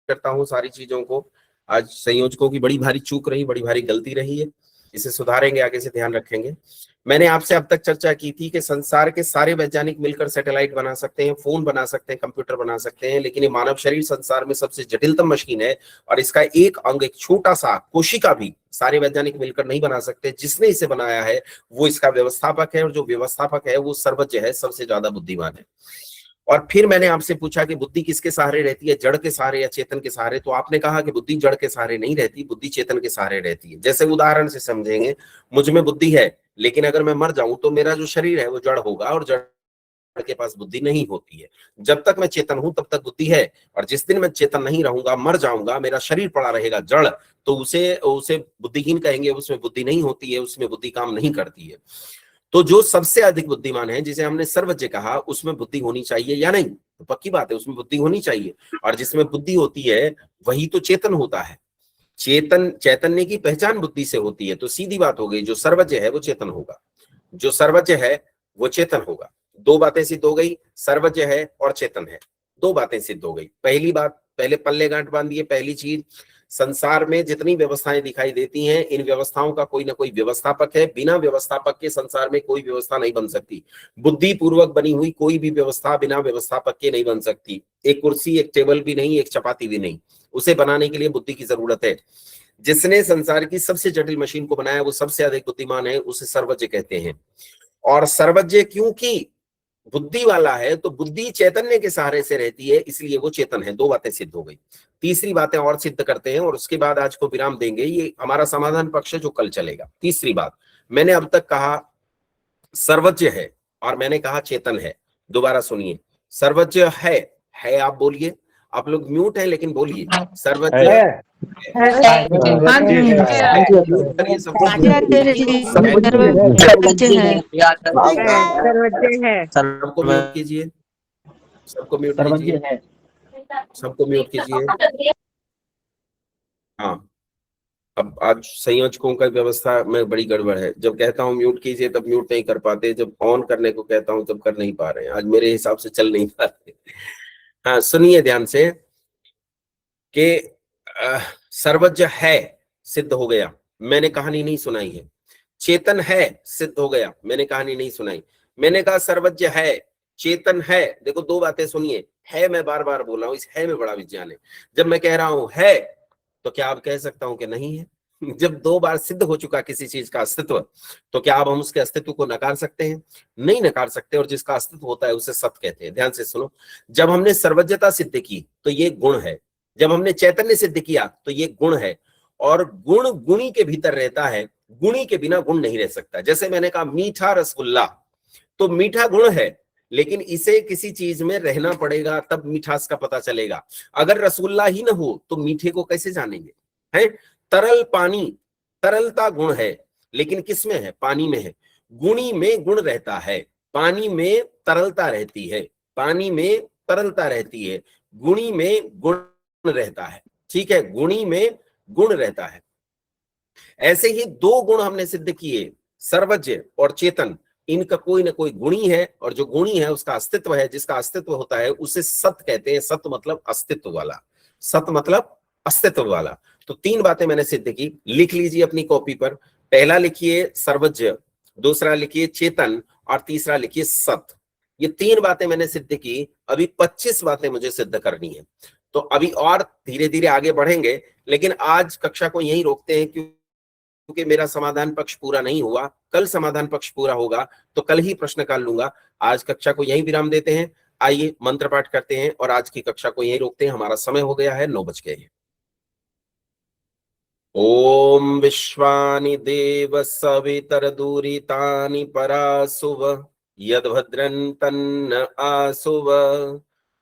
करता हूँ सारी चीजों को। आज संयोजकों की बड़ी भारी चूक रही, बड़ी भारी गलती रही है, इसे सुधारेंगे, आगे से ध्यान रखेंगे। मैंने आपसे अब तक चर्चा की थी कि संसार के सारे वैज्ञानिक मिलकर सैटेलाइट बना सकते हैं, फोन बना सकते हैं, कंप्यूटर बना सकते हैं, लेकिन ये मानव शरीर संसार में सबसे जटिलतम मशीन है और इसका एक अंग, एक छोटा सा कोशिका भी सारे वैज्ञानिक मिलकर नहीं बना सकते। जिसने इसे बनाया है वो इसका व्यवस्थापक है, और जो व्यवस्थापक है वो सर्वज्ञ है, सबसे ज्यादा बुद्धिमान है। और फिर मैंने आपसे पूछा कि बुद्धि किसके सहारे रहती है, जड़ के सहारे या चेतन के सहारे? तो आपने कहा कि बुद्धि जड़ के सहारे नहीं रहती, बुद्धि चेतन के सहारे रहती है। जैसे उदाहरण से समझेंगे, मुझ में बुद्धि है, लेकिन अगर मैं मर जाऊं तो मेरा जो शरीर है वो जड़ होगा, और जड़ के पास बुद्धि नहीं होती है। जब तक मैं चेतन हूं तब तक बुद्धि है, और जिस दिन मैं चेतन नहीं रहूंगा, मर जाऊंगा, मेरा शरीर पड़ा रहेगा जड़, तो उसे बुद्धिहीन कहेंगे, उसमें बुद्धि नहीं होती है, उसमें बुद्धि काम नहीं करती है। तो जो सबसे अधिक बुद्धिमान है, जिसे हमने सर्वज्ञ कहा, उसमें बुद्धि होनी चाहिए या नहीं? तो पक्की बात है, उसमें बुद्धि होनी चाहिए, और जिसमें बुद्धि होती है वही तो चेतन होता है। चैतन्य की पहचान बुद्धि से होती है। तो सीधी बात हो गई, जो सर्वज्ञ है वो चेतन होगा, जो सर्वज्ञ है वो चेतन होगा। दो बातें सिद्ध हो गई, सर्वज्ञ है और चेतन है, दो बातें सिद्ध हो गई। पहली बात, पहले पल्ले गांठ बांधिए, पहली चीज, संसार में जितनी व्यवस्थाएं दिखाई देती हैं, इन व्यवस्थाओं का कोई ना कोई व्यवस्थापक है। बिना व्यवस्थापक के संसार में कोई व्यवस्था नहीं बन सकती। बुद्धि पूर्वक बनी हुई कोई भी व्यवस्था बिना व्यवस्थापक के नहीं बन सकती। एक कुर्सी, एक टेबल भी नहीं, एक चपाती भी नहीं, उसे बनाने के लिए बुद्धि की जरूरत है। जिसने संसार की सबसे जटिल मशीन को बनाया वो सबसे अधिक बुद्धिमान है, उसे सर्वज्ञ कहते हैं। और सर्वज्ञ क्योंकि बुद्धि वाला है, तो बुद्धि चैतन्य के सहारे से रहती है, इसलिए वो चेतन है। दो बातें सिद्ध हो गई। तीसरी बातें और सिद्ध करते हैं और उसके बाद आज को विराम देंगे। ये हमारा समाधान पक्ष है जो कल चलेगा। तीसरी बात, मैंने अब तक कहा सर्वज्ञ है और मैंने कहा चेतन है। दोबारा सुनिए, सर्वज्ञ है आप बोलिए, आप लोग म्यूट हैं लेकिन बोलिए। सर्वज्ञ सबको म्यूट कीजिए, सबको म्यूट कीजिए, सबको म्यूट कीजिए। हाँ, अब आज संयोजकों का व्यवस्था में बड़ी गड़बड़ है। जब कहता हूँ म्यूट कीजिए तब म्यूट नहीं कर पाते, जब ऑन करने को कहता हूँ तब कर नहीं पा रहे हैं। आज मेरे हिसाब से चल नहीं पा रहे। हाँ, सुनिए ध्यान से कि सर्वज्ञ है सिद्ध हो गया, मैंने कहानी नहीं सुनाई है। चेतन है सिद्ध हो गया, मैंने कहानी नहीं सुनाई। मैंने कहा सर्वज्ञ है, चेतन है। देखो दो बातें सुनिए, है मैं बार बार बोल रहा हूं, इस है में बड़ा विज्ञान है। जब मैं कह रहा हूं है तो क्या आप कह सकता हूं कि नहीं है? जब दो बार सिद्ध हो चुका किसी चीज का अस्तित्व, तो क्या अब हम उसके अस्तित्व को नकार सकते हैं? नहीं नकार सकते। और जिसका अस्तित्व होता है उसे सत्य कहते हैं। ध्यान से सुनो, जब हमने सर्वज्ञता सिद्ध की तो ये गुण है, जब हमने चैतन्य सिद्ध किया तो ये गुण है। और गुण गुणी के भीतर रहता है, गुणी के बिना गुण नहीं रह सकता। जैसे मैंने कहा मीठा रसगुल्ला, तो मीठा गुण है, लेकिन इसे किसी चीज में रहना पड़ेगा तब मिठास का पता चलेगा। अगर रसगुल्ला ही ना हो तो मीठे को कैसे जानेंगे? है तरल पानी, तरलता गुण है, लेकिन किसमें है? पानी में है। गुणी में गुण रहता है, पानी में तरलता रहती है, पानी में तरलता रहती है, गुणी में गुण रहता है। ठीक है, गुणी में गुण रहता है। ऐसे ही दो गुण हमने सिद्ध किए, सर्वज्ञ और चेतन। इनका कोई ना कोई गुणी है, और जो गुणी है उसका अस्तित्व है। जिसका अस्तित्व होता है उसे सत कहते हैं। सत मतलब अस्तित्व वाला, सत मतलब अस्तित्व वाला। तो तीन बातें मैंने सिद्ध की, लिख लीजिए अपनी कॉपी पर। पहला लिखिए सर्वज्ञ, दूसरा लिखिए चेतन, और तीसरा लिखिए सत। ये तीन बातें मैंने सिद्ध की। अभी 25 बातें मुझे सिद्ध करनी है। तो अभी और धीरे धीरे आगे बढ़ेंगे, लेकिन आज कक्षा को यहीं रोकते हैं क्योंकि मेरा समाधान पक्ष पूरा नहीं हुआ। कल समाधान पक्ष पूरा होगा तो कल ही प्रश्न काल लूंगा। आज कक्षा को यहीं विराम देते हैं। आइए मंत्र पाठ करते हैं और आज की कक्षा को यहीं रोकते हैं। हमारा समय हो गया है, 9 बज गए हैं। ओम विश्वानि देव सवितरदुरितानि परासुव यद्भद्रं तन्न आसुव।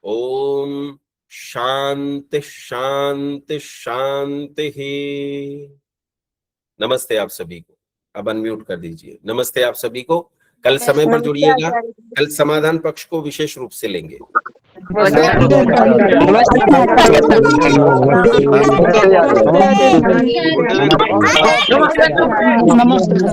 ओम शांति शांति शांति। नमस्ते आप सभी को। अब अनम्यूट कर दीजिए। नमस्ते आप सभी को। कल समय पर जुड़िएगा, कल समाधान पक्ष को विशेष रूप से लेंगे। नमस्ते।